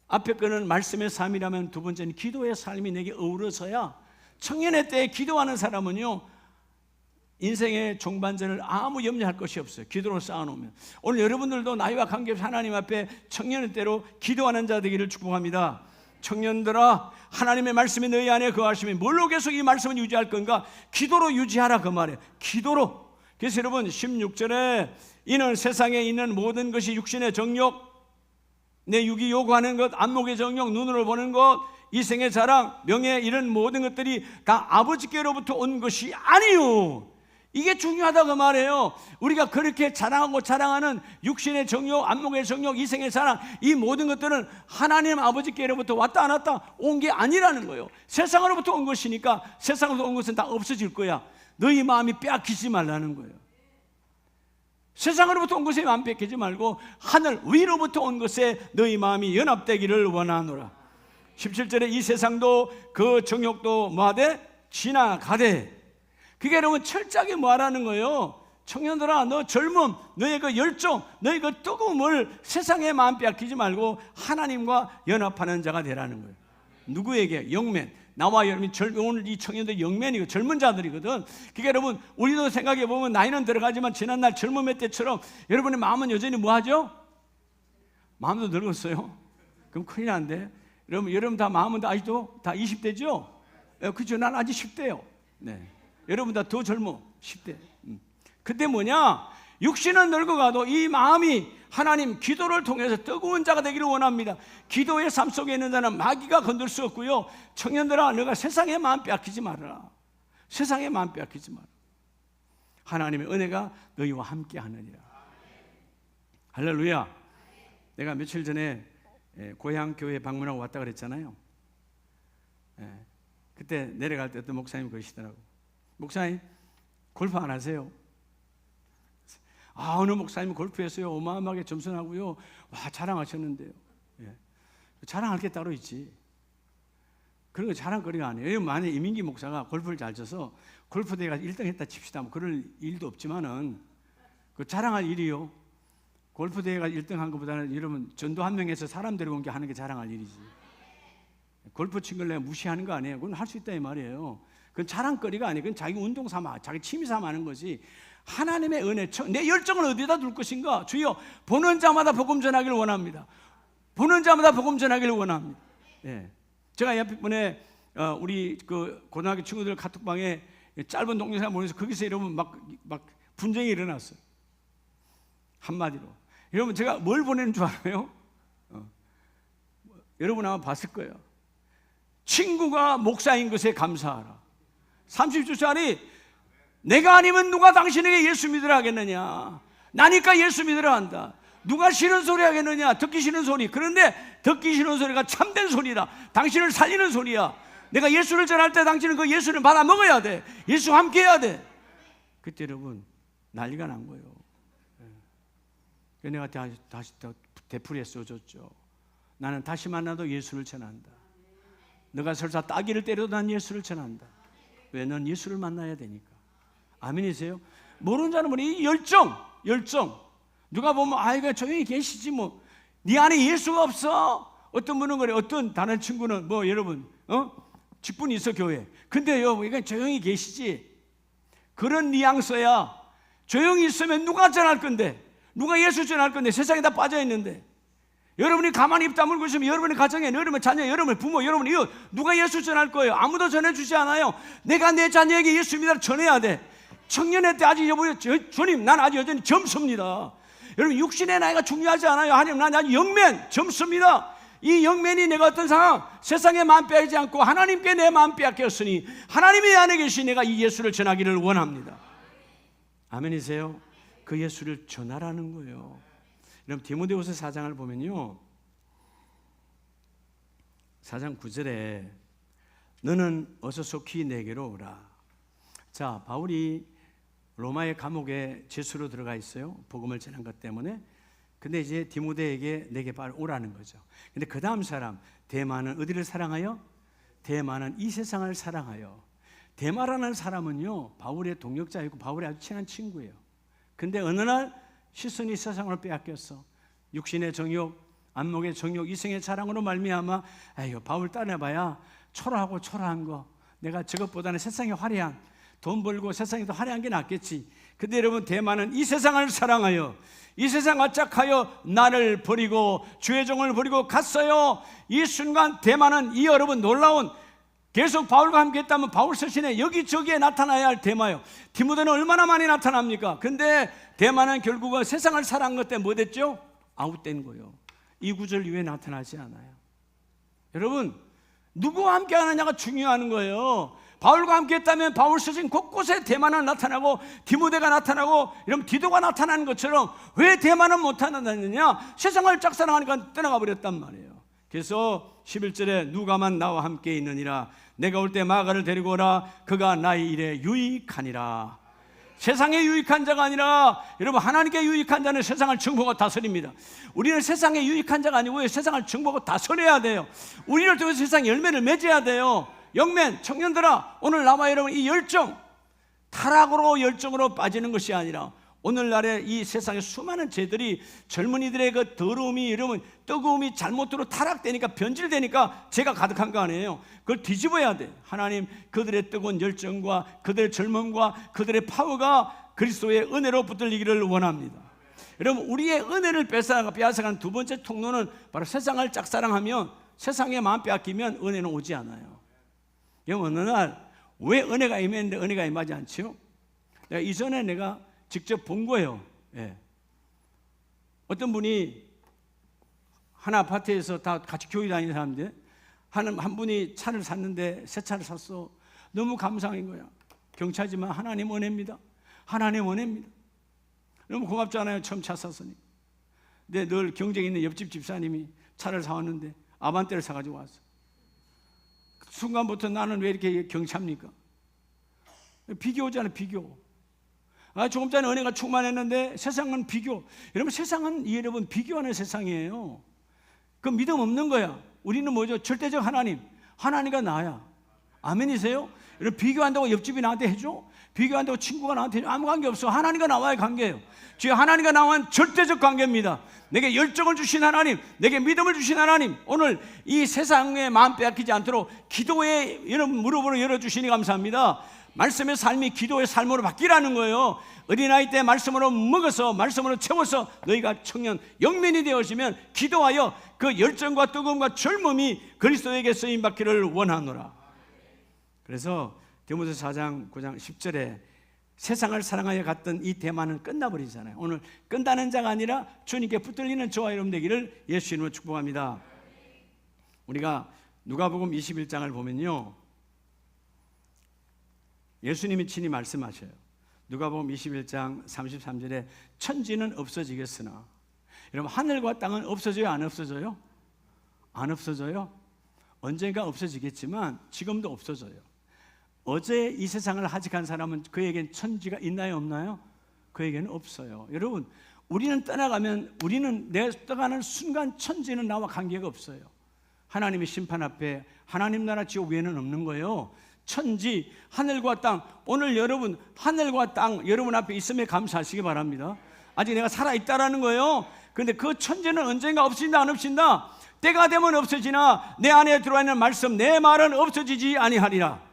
앞에 거는 말씀의 삶이라면 두 번째는 기도의 삶이 내게 어우러져야, 청년의 때에 기도하는 사람은요, 인생의 종반전을 아무 염려할 것이 없어요. 기도로 쌓아놓으면. 오늘 여러분들도 나이와 관계없이 하나님 앞에 청년의 때로 기도하는 자 되기를 축복합니다. 청년들아, 하나님의 말씀이 너희 안에 거하시면 뭘로 계속 이 말씀을 유지할 건가? 기도로 유지하라, 그 말이에요. 기도로. 그래서 여러분 16절에 이는 세상에 있는 모든 것이 육신의 정욕, 내 육이 요구하는 것, 안목의 정욕, 눈으로 보는 것, 이생의 자랑, 명예, 이런 모든 것들이 다 아버지께로부터 온 것이 아니요. 이게 중요하다, 그 말이에요. 우리가 그렇게 자랑하고 자랑하는 육신의 정욕, 안목의 정욕, 이생의 자랑, 이 모든 것들은 하나님 아버지께로부터 왔다 안 왔다 온 게 아니라는 거예요. 세상으로부터 온 것이니까 세상으로부터 온 것은 다 없어질 거야. 너희 마음이 빼앗기지 말라는 거예요. 세상으로부터 온 것에 마음 뺏기지 말고 하늘 위로부터 온 것에 너희 마음이 연합되기를 원하노라. 17절에 이 세상도 그 정욕도 뭐하되 지나가되. 그게 여러분 철저하게 뭐하라는 거예요? 청년들아, 너 젊음, 너의 그 열정, 너의 그 뜨거움을 세상에 마음 빼앗기지 말고 하나님과 연합하는 자가 되라는 거예요. 누구에게? 영맨. 나와 여러분, 오늘 이 청년들 영맨이고 젊은 자들이거든. 그게 여러분, 우리도 생각해 보면 나이는 들어가지만 지난날 젊음의 때처럼 여러분의 마음은 여전히 뭐하죠? 마음도 늙었어요. 그럼 큰일 난데. 여러분 다 마음은 다 아직도 다 20대죠? 그죠? 난 아직 10대요. 네. 여러분 다 더 젊어. 10대. 그때 뭐냐? 육신은 늙어가도 이 마음이 하나님 기도를 통해서 뜨거운 자가 되기를 원합니다. 기도의 삶 속에 있는 자는 마귀가 건들 수 없고요. 청년들아, 너가 세상에 마음 빼앗기지 말아라. 세상에 마음 빼앗기지 마라. 하나님의 은혜가 너희와 함께 하느니라. 할렐루야. 내가 며칠 전에 고향 교회 방문하고 왔다 그랬잖아요. 그때 내려갈 때 어떤 목사님 그러시더라고. 목사님, 골프 안 하세요? 어느 목사님은 골프했어요. 어마어마하게 점수 나고요. 와, 자랑하셨는데요. 자랑할 게 따로 있지. 그런 거 자랑거리가 아니에요. 만약에 이민기 목사가 골프를 잘 쳐서 골프대회 가서 1등 했다 칩시다. 뭐 그럴 일도 없지만은 그 자랑할 일이요. 골프대회가 1등 한 것보다는 여러분 전도 한 명에서 사람 데려온 게 하는 게 자랑할 일이지. 골프 친 걸 내가 무시하는 거 아니에요. 그건 할 수 있다 이 말이에요. 그건 자랑거리가 아니에요. 그건 자기 운동 삼아, 자기 취미 삼아 하는 거지. 하나님의 은혜, 내 열정을 어디다 둘 것인가? 주여, 보는 자마다 복음 전하기를 원합니다. 보는 자마다 복음 전하기를 원합니다. 제가 옆에 우리 그 고등학교 친구들 카톡방에 짧은 동영상 보내서 거기서 여러분 막 분쟁이 일어났어요. 한마디로. 여러분 제가 뭘 보내는 줄 알아요? 여러분 아마 봤을 거예요. 친구가 목사인 것에 감사하라. 30주짜리 내가 아니면 누가 당신에게 예수 믿으라 하겠느냐. 나니까 예수 믿으라 한다. 누가 싫은 소리 하겠느냐. 듣기 싫은 소리. 그런데 듣기 싫은 소리가 참된 소리다. 당신을 살리는 소리야. 내가 예수를 전할 때 당신은 그 예수를 받아 먹어야 돼. 예수와 함께 해야 돼. 그때 여러분 난리가 난 거예요. 내가 다시 되풀이해 써줬죠. 나는 다시 만나도 예수를 전한다. 너가 설사 따귀를 때려도 난 예수를 전한다. 왜? 넌 예수를 만나야 되니까. 아멘이세요? 모르는 자는 뭐니? 이 열정. 누가 보면 아이가 조용히 계시지 뭐. 네 안에 예수가 없어. 어떤 분은 그래. 어떤 다른 친구는 뭐 여러분 직분이 있어 교회. 근데요, 이건 조용히 계시지. 그런 뉘앙스야. 조용히 있으면 누가 전할 건데? 누가 예수 전할 건데? 세상에 다 빠져 있는데. 여러분이 가만히 입 다물고 있으면 여러분의 가정에, 여러분의 자녀, 여러분의 부모, 여러분의 이웃 누가 예수 전할 거예요? 아무도 전해주지 않아요. 내가 내 자녀에게 예수 믿으라 전해야 돼. 청년의 때 아직 주님, 난 아직 여전히 젊습니다. 여러분 육신의 나이가 중요하지 않아요. 하나님, 난 아직 영맨 젊습니다. 이 영맨이 내가 어떤 상황, 세상에 마음 빼앗지 않고 하나님께 내 마음 빼앗겼으니 하나님이 안에 계시 내가 이 예수를 전하기를 원합니다. 아멘이세요? 그 예수를 전하라는 거예요. 여러분 디모데후서 4장을 보면요, 4장 9절에 너는 어서 속히 내게로 오라. 자, 바울이 로마의 감옥에 죄수로 들어가 있어요. 복음을 전한 것 때문에. 근데 이제 디모데에게 내게 빨리 오라는 거죠. 근데 그 다음 사람 데마는 어디를 사랑하여? 데마는 이 세상을 사랑하여. 데마라는 사람은요, 바울의 동역자이고 바울의 아주 친한 친구예요. 근데 어느 날 시선이 세상을 빼앗겼어. 육신의 정욕, 안목의 정욕, 이성의 자랑으로 말미암아 아유, 바울 따라봐야 초라하고 초라한 거, 내가 저것보다는 세상의 화려한, 돈 벌고 세상에 더 화려한 게 낫겠지. 근데 여러분 데마는 이 세상을 사랑하여 이 세상 악착하여 나를 버리고 주의 종을 버리고 갔어요. 이 순간 데마는 이 여러분 놀라운, 계속 바울과 함께 했다면 바울 서신에 여기저기에 나타나야 할 데마요. 디모데는 얼마나 많이 나타납니까? 근데 데마는 결국은 세상을 사랑한 것 때문에 뭐 됐죠? 아웃된 거예요. 이 구절 이후에 나타나지 않아요. 여러분, 누구와 함께 하느냐가 중요한 거예요. 바울과 함께 했다면 바울 서신 곳곳에 데마는 나타나고 디모데가 나타나고 이러면 디도가 나타나는 것처럼 왜 데마는 못 나타나느냐? 세상을 짝사랑하니까 떠나가 버렸단 말이에요. 그래서 11절에 누가만 나와 함께 있느니라. 내가 올 때 마가를 데리고 오라. 그가 나의 일에 유익하니라. 세상에 유익한 자가 아니라 여러분 하나님께 유익한 자는 세상을 정복하고 다스립니다. 우리는 세상에 유익한 자가 아니고 세상을 정복하고 다스려야 돼요. 우리를 통해서 세상 열매를 맺어야 돼요. 영맨 청년들아, 오늘 나와 여러분 이 열정, 타락으로 열정으로 빠지는 것이 아니라 오늘날에 이 세상에 수많은 죄들이 젊은이들의 그 더러움이, 여러분 뜨거움이 잘못으로 타락되니까, 변질되니까 죄가 가득한 거 아니에요. 그걸 뒤집어야 돼. 하나님 그들의 뜨거운 열정과 그들의 젊음과 그들의 파워가 그리스도의 은혜로 붙들리기를 원합니다. 여러분 우리의 은혜를 빼앗아간 두 번째 통로는 바로 세상을 짝사랑하면, 세상에 마음 빼앗기면 은혜는 오지 않아요. 어느 날 왜 은혜가 임했는데 은혜가 임하지 않죠? 내가 이전에 내가 직접 본 거예요. 예. 어떤 분이 한 아파트에서 다 같이 교회 다니는 사람인데 한 분이 차를 샀는데 새 차를 샀어. 너무 감사한 거야. 경차지만 하나님 은혜입니다. 하나님 은혜입니다. 너무 고맙잖아요. 처음 차 샀으니. 근데 늘 경쟁 있는 옆집 집사님이 차를 사왔는데 아반떼를 사가지고 왔어. 그 순간부터 나는 왜 이렇게 경차입니까? 비교잖아요. 비교. 조금 전에 은혜가 충만했는데 세상은 비교. 여러분 세상은 여러분 비교하는 세상이에요. 그 믿음 없는 거야. 우리는 뭐죠? 절대적 하나님. 하나님과 나야. 아멘이세요? 여러분 비교한다고 옆집이 나한테 해줘? 비교한다고 친구가 나한테 해줘? 아무 관계 없어. 하나님과 나와의 관계예요. 주여, 하나님과 나와는 절대적 관계입니다. 내게 열정을 주신 하나님, 내게 믿음을 주신 하나님, 오늘 이 세상에 마음 빼앗기지 않도록 기도의 여러분 무릎으로 열어주시니 감사합니다. 말씀의 삶이 기도의 삶으로 바뀌라는 거예요. 어린아이 때 말씀으로 먹어서 말씀으로 채워서 너희가 청년 영면이 되어지면 기도하여 그 열정과 뜨거움과 젊음이 그리스도에게 쓰임받기를 원하노라. 그래서 디모데서 4장 9장 10절에 세상을 사랑하여 갔던 이 대만은 끝나버리잖아요. 오늘 끝나는 자가 아니라 주님께 붙들리는 저와 여러분 되기를 예수 이름으로 축복합니다. 우리가 누가복음 21장을 보면요, 예수님이 친히 말씀하셔요. 누가복음 21장 33절에 천지는 없어지겠으나, 여러분 하늘과 땅은 없어져요? 안 없어져요? 안 없어져요? 언젠가 없어지겠지만 지금도 없어져요. 어제 이 세상을 하직한 사람은 그에겐 천지가 있나요? 없나요? 그에게는 없어요. 여러분 우리는 떠나가면, 우리는 내 떠가는 순간 천지는 나와 관계가 없어요. 하나님의 심판 앞에 하나님 나라 지옥 외에는 없는 거예요. 천지, 하늘과 땅. 오늘 여러분 하늘과 땅 여러분 앞에 있음에 감사하시기 바랍니다. 아직 내가 살아있다라는 거예요. 그런데 그 천지는 언젠가 없어진다 안 없어진다? 때가 되면 없어지나 내 안에 들어와 있는 말씀, 내 말은 없어지지 아니하리라.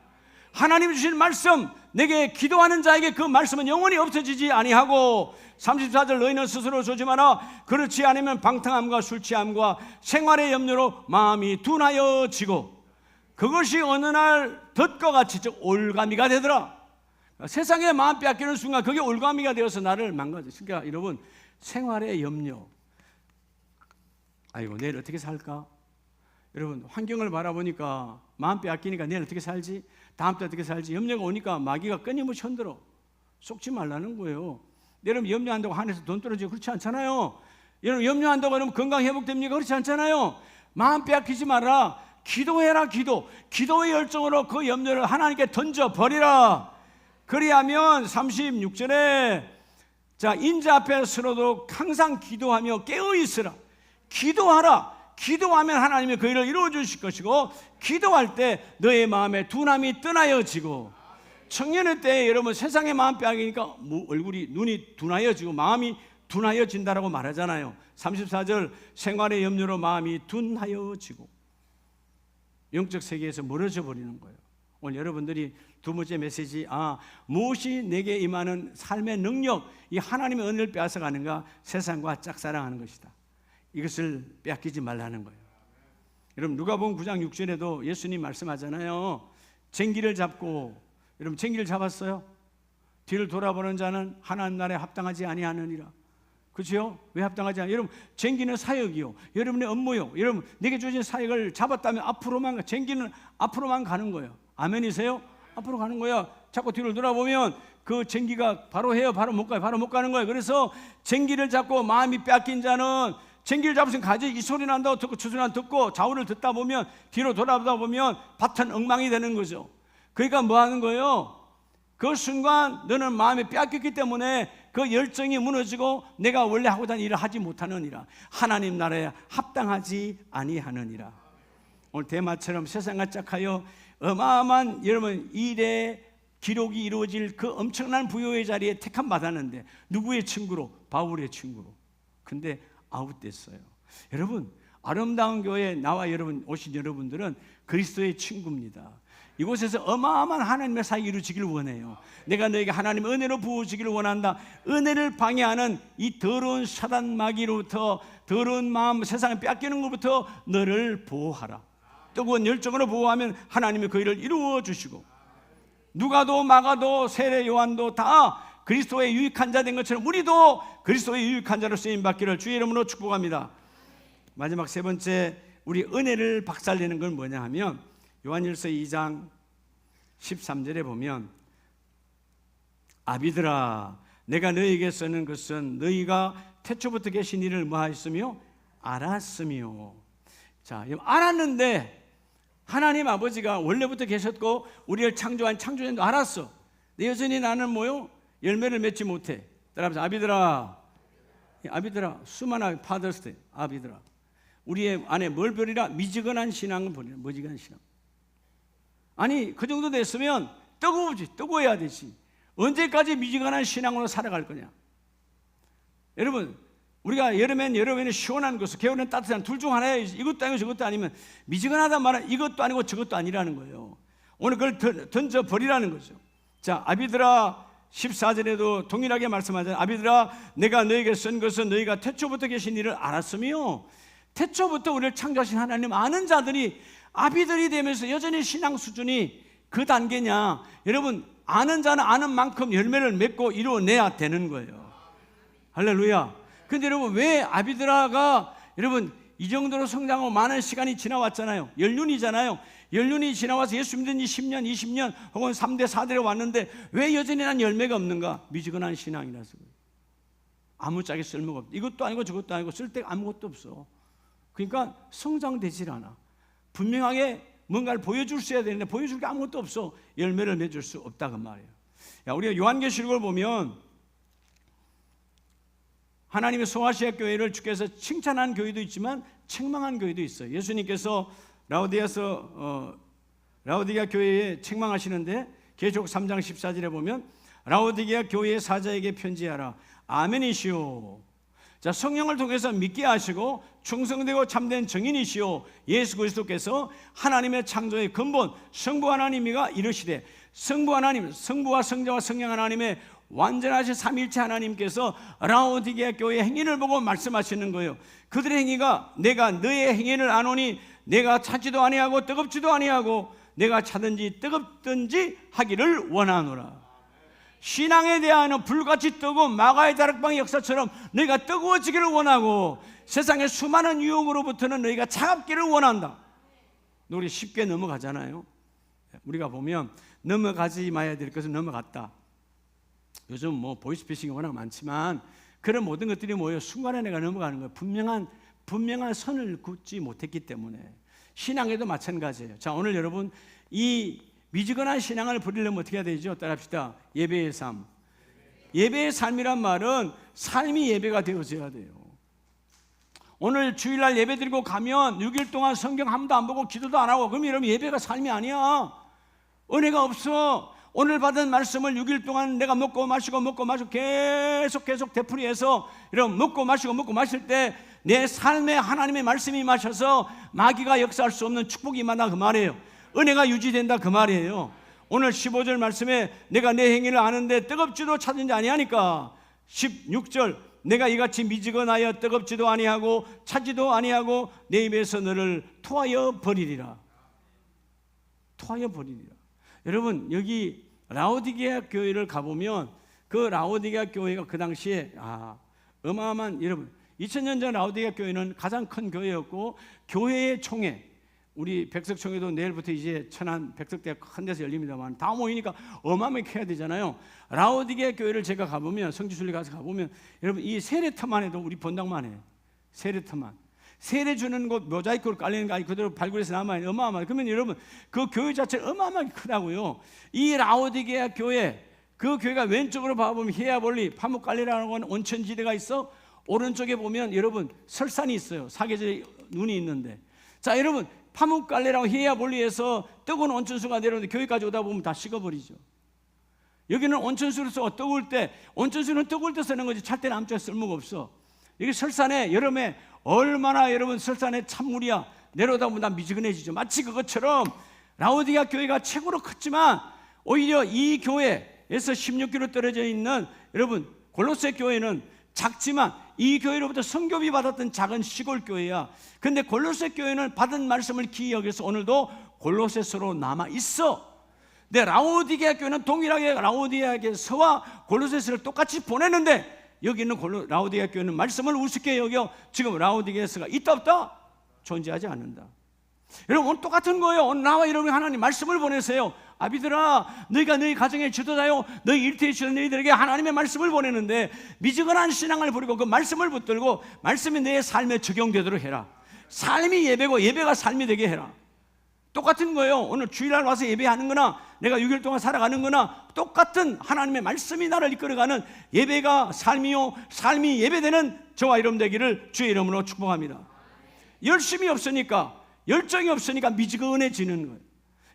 하나님 주신 말씀, 내게 기도하는 자에게 그 말씀은 영원히 없어지지 아니하고, 34절 너희는 스스로 조심하라. 그렇지 않으면 방탕함과 술 취함과 생활의 염려로 마음이 둔하여지고 그것이 어느 날 덫과 같이 즉 올가미가 되더라. 세상에 마음 빼앗기는 순간 그게 올가미가 되어서 나를 망가져. 그러니까 여러분 생활의 염려, 아이고 내일 어떻게 살까? 여러분 환경을 바라보니까 마음 빼앗기니까 내일 어떻게 살지? 다음 때 어떻게 살지? 염려가 오니까 마귀가 끊임없이 흔들어. 속지 말라는 거예요. 여러분 염려한다고 하늘에서 돈 떨어지고 그렇지 않잖아요. 여러분 염려한다고 하면 건강 회복됩니까? 그렇지 않잖아요. 마음 빼앗기지 마라. 기도해라. 기도의 열정으로 그 염려를 하나님께 던져버리라. 그리하면 36절에 자, 인자 앞에 서로도 항상 기도하며 깨어있으라. 기도하라. 기도하면 하나님이 그 일을 이루어 주실 것이고, 기도할 때 너의 마음에 둔함이 떠나여지고, 청년의 때에 여러분 세상의 마음 빼앗기니까 눈이 둔하여지고 마음이 둔하여진다라고 말하잖아요. 34절 생활의 염려로 마음이 둔하여지고 영적 세계에서 멀어져 버리는 거예요. 오늘 여러분들이 두 번째 메시지, 무엇이 내게 임하는 삶의 능력, 이 하나님의 은혜를 빼앗아가는가? 세상과 짝사랑하는 것이다. 이것을 빼앗기지 말라는 거예요. 여러분 누가복음 9장 6절에도 예수님 말씀하잖아요. 쟁기를 잡고, 여러분 쟁기를 잡았어요? 뒤를 돌아보는 자는 하나님 나라에 합당하지 아니하느니라. 그렇죠? 왜 합당하지 않아요? 여러분 쟁기는 사역이요, 여러분의 업무요. 여러분 내게 주신 사역을 잡았다면 앞으로만, 쟁기는 앞으로만 가는 거예요. 아멘이세요? 앞으로 가는 거야. 자꾸 뒤를 돌아보면 그 쟁기가 바로 해요. 바로 못 가요. 바로 못 가는 거예요. 그래서 쟁기를 잡고 마음이 빼앗긴 자는, 쟁기를 잡으면 가지, 이 소리 난다고 듣고 저 소리 안 듣고 좌우를 듣다 보면, 뒤로 돌아보다 보면 밭은 엉망이 되는 거죠. 그러니까 뭐 하는 거예요? 그 순간 너는 마음이 빼앗겼기 때문에 그 열정이 무너지고 내가 원래 하고자 하는 일을 하지 못하느니라. 하나님 나라에 합당하지 아니하느니라. 오늘 대마처럼 세상과 짝하여 어마어마한 여러분 일의 기록이 이루어질 그 엄청난 부요의 자리에 택함 받았는데, 누구의 친구로? 바울의 친구로. 근데 아웃됐어요. 여러분 아름다운 교회에 나와 여러분 오신 여러분들은 그리스도의 친구입니다. 이곳에서 어마어마한 하나님의 사역이 이루어지기를 원해요. 내가 너에게 하나님의 은혜로 부어지기를 원한다. 은혜를 방해하는 이 더러운 사단 마귀로부터, 더러운 마음, 세상에 빼앗기는 것부터 너를 보호하라. 뜨거운 열정으로 보호하면 하나님이 그 일을 이루어 주시고, 누가도 마가도 세례 요한도 다 그리스도의 유익한 자 된 것처럼 우리도 그리스도의 유익한 자로 쓰임받기를 주의 이름으로 축복합니다. 마지막 세 번째, 우리 은혜를 박살내는 건 뭐냐 하면 요한일서 2장 13절에 보면, 아비들아 내가 너희에게 쓰는 것은 너희가 태초부터 계신 이를 뭐하였으며 알았으며. 자, 알았는데 하나님 아버지가 원래부터 계셨고 우리를 창조한 창조주도 알았어. 근데 여전히 나는 뭐요? 열매를 맺지 못해. 따라서 아비들아, 수많은 파더스데, 아비들아 우리의 안에 뭘 버리라? 미지근한 신앙을 버리라. 미지근한 신앙. 아니 그 정도 됐으면 뜨거워야 되지. 언제까지 미지근한 신앙으로 살아갈 거냐? 여러분 우리가 여름엔 시원한 것을, 겨울엔 따뜻한, 둘 중 하나야. 이것도 아니고 저것도 아니면 미지근하단 말은 이것도 아니고 저것도 아니라는 거예요. 오늘 그걸 던져버리라는 거죠. 자, 아비들아 14절에도 동일하게 말씀하잖아요. 아비들아 내가 너에게 쓴 것은 너희가 태초부터 계신 이를 알았으며. 태초부터 우리를 창조하신 하나님 아는 자들이 아비들이 되면서 여전히 신앙 수준이 그 단계냐? 여러분 아는 자는 아는 만큼 열매를 맺고 이루어내야 되는 거예요. 할렐루야. 근데 여러분 왜 아비드라가 여러분 이 정도로 성장하고 많은 시간이 지나왔잖아요. 연륜이잖아요. 연륜이 지나와서 예수 믿은 지 10년, 20년 혹은 3대, 4대로 왔는데 왜 여전히 난 열매가 없는가? 미지근한 신앙이라서 그래요. 아무짝에 쓸모가 없다. 이것도 아니고 저것도 아니고 쓸 데가 아무것도 없어. 그러니까 성장되질 않아. 분명하게 뭔가를 보여줄 수 해야 되는데 보여줄 게 아무것도 없어. 열매를 맺을 수 없다 그 말이에요. 우리가 요한계시록을 보면 하나님의 소아시아 교회를 주께서 칭찬한 교회도 있지만 책망한 교회도 있어요. 예수님께서 라오디게아 교회에 책망하시는데 계시록 3장 14절에 보면 라오디게아 교회의 사자에게 편지하라. 아멘이시오. 자, 성령을 통해서 믿게 하시고 충성되고 참된 정인이시오 예수 그리스도께서 하나님의 창조의 근본 성부 하나님이가 이르시되, 성부 하나님, 성부와 성자와 성령 하나님의 완전하신 삼위일체 하나님께서 라오디게아 교회의 행위를 보고 말씀하시는 거예요. 그들의 행위가 내가 너의 행위를 아노니 내가 차지도 아니하고 뜨겁지도 아니하고 내가 차든지 뜨겁든지 하기를 원하노라. 신앙에 대한 불같이 뜨거운 마가의 다락방의 역사처럼 너희가 뜨거워지기를 원하고 세상의 수많은 유혹으로부터는 너희가 차갑기를 원한다. 우리 쉽게 넘어가잖아요. 우리가 보면 넘어가지 마야 될 것은 넘어갔다. 요즘 보이스피싱이 워낙 많지만 그런 모든 것들이 뭐예요? 순간에 내가 넘어가는 거예요. 분명한 선을 긋지 못했기 때문에. 신앙에도 마찬가지예요. 자, 오늘 여러분 이 미지근한 신앙을 부리려면 어떻게 해야 되죠? 따라합시다. 예배의 삶. 예배의 삶이란 말은 삶이 예배가 되어져야 돼요. 오늘 주일날 예배 드리고 가면 6일 동안 성경 한 번도 안 보고 기도도 안 하고, 그럼 여러분 예배가 삶이 아니야. 은혜가 없어. 오늘 받은 말씀을 6일 동안 내가 먹고 마시고 계속 되풀이해서 여러분 먹고 마실 때 내 삶에 하나님의 말씀이 마셔서 마귀가 역사할 수 없는 축복이 임한다 그 말이에요. 은혜가 유지된다 그 말이에요. 오늘 15절 말씀에 내가 내 행위를 아는데 뜨겁지도 찾은지 아니하니까, 16절 내가 이같이 미지근하여 뜨겁지도 아니하고 차지도 아니하고 내 입에서 너를 토하여 버리리라. 토하여 버리리라. 여러분 여기 라오디게아 교회를 가보면 그 라오디게아 교회가 그 당시에 어마어마한, 여러분 2000년 전 라오디게아 교회는 가장 큰 교회였고, 교회의 총회, 우리 백석총회도 내일부터 이제 천안 백석대 큰 데서 열립니다만 다 모이니까 어마어마하게 해야 되잖아요. 라오디게아 교회를 제가 가보면, 성지순례 가서 가보면 여러분 이 세례터만 해도 우리 본당만 해. 세례터만. 세례 주는 곳 모자이크로 깔리는 거 아니 그대로 발굴해서 남아요. 어마어마하게. 그러면 여러분 그 교회 자체는 어마어마하게 크다고요. 이 라오디게아 교회, 그 교회가 왼쪽으로 봐보면 히에아볼리 파묵갈리라는 건 온천지대가 있어. 오른쪽에 보면 여러분 설산이 있어요. 사계절에 눈이 있는데, 자 여러분 파묵갈레라고 히에아볼리에서 뜨거운 온천수가 내려오는데 교회까지 오다 보면 다 식어버리죠. 여기는 온천수로서 뜨거울 때, 온천수는 뜨거울 때 쓰는 거지 찰 때는 아무 쪽에 쓸모가 없어. 여기 설산에 여름에 얼마나 여러분 설산에 찬물이야. 내려오다 보면 다 미지근해지죠. 마치 그것처럼 라오디게아 교회가 최고로 컸지만 오히려 이 교회에서 16km 떨어져 있는 여러분 골로새 교회는 작지만 이 교회로부터 선교비 받았던 작은 시골 교회야. 근데 골로새 교회는 받은 말씀을 기이 여겨서 오늘도 골로새서로 남아 있어. 근데 라오디게아 교회는 동일하게 라오디게아서와 골로새서를 똑같이 보내는데, 여기는 라오디게아 교회는 말씀을 우습게 여겨 지금 라오디게아서가 있다 없다? 존재하지 않는다. 여러분 오늘 똑같은 거예요. 오늘 나와 여러분이 하나님 말씀을 보내세요. 아비들아, 너희가 너희 가정의 지도자요, 너희 일터에 주는 너희들에게 하나님의 말씀을 보내는데 미지근한 신앙을 부리고 그 말씀을 붙들고 말씀이 내 삶에 적용되도록 해라. 삶이 예배고 예배가 삶이 되게 해라. 똑같은 거예요. 오늘 주일날 와서 예배하는 거나 내가 6일 동안 살아가는 거나 똑같은 하나님의 말씀이 나를 이끌어가는 예배가 삶이요, 삶이 예배되는 저와 여러분 되기를 주의 이름으로 축복합니다. 열심이 없으니까, 열정이 없으니까 미지근해지는 거예요.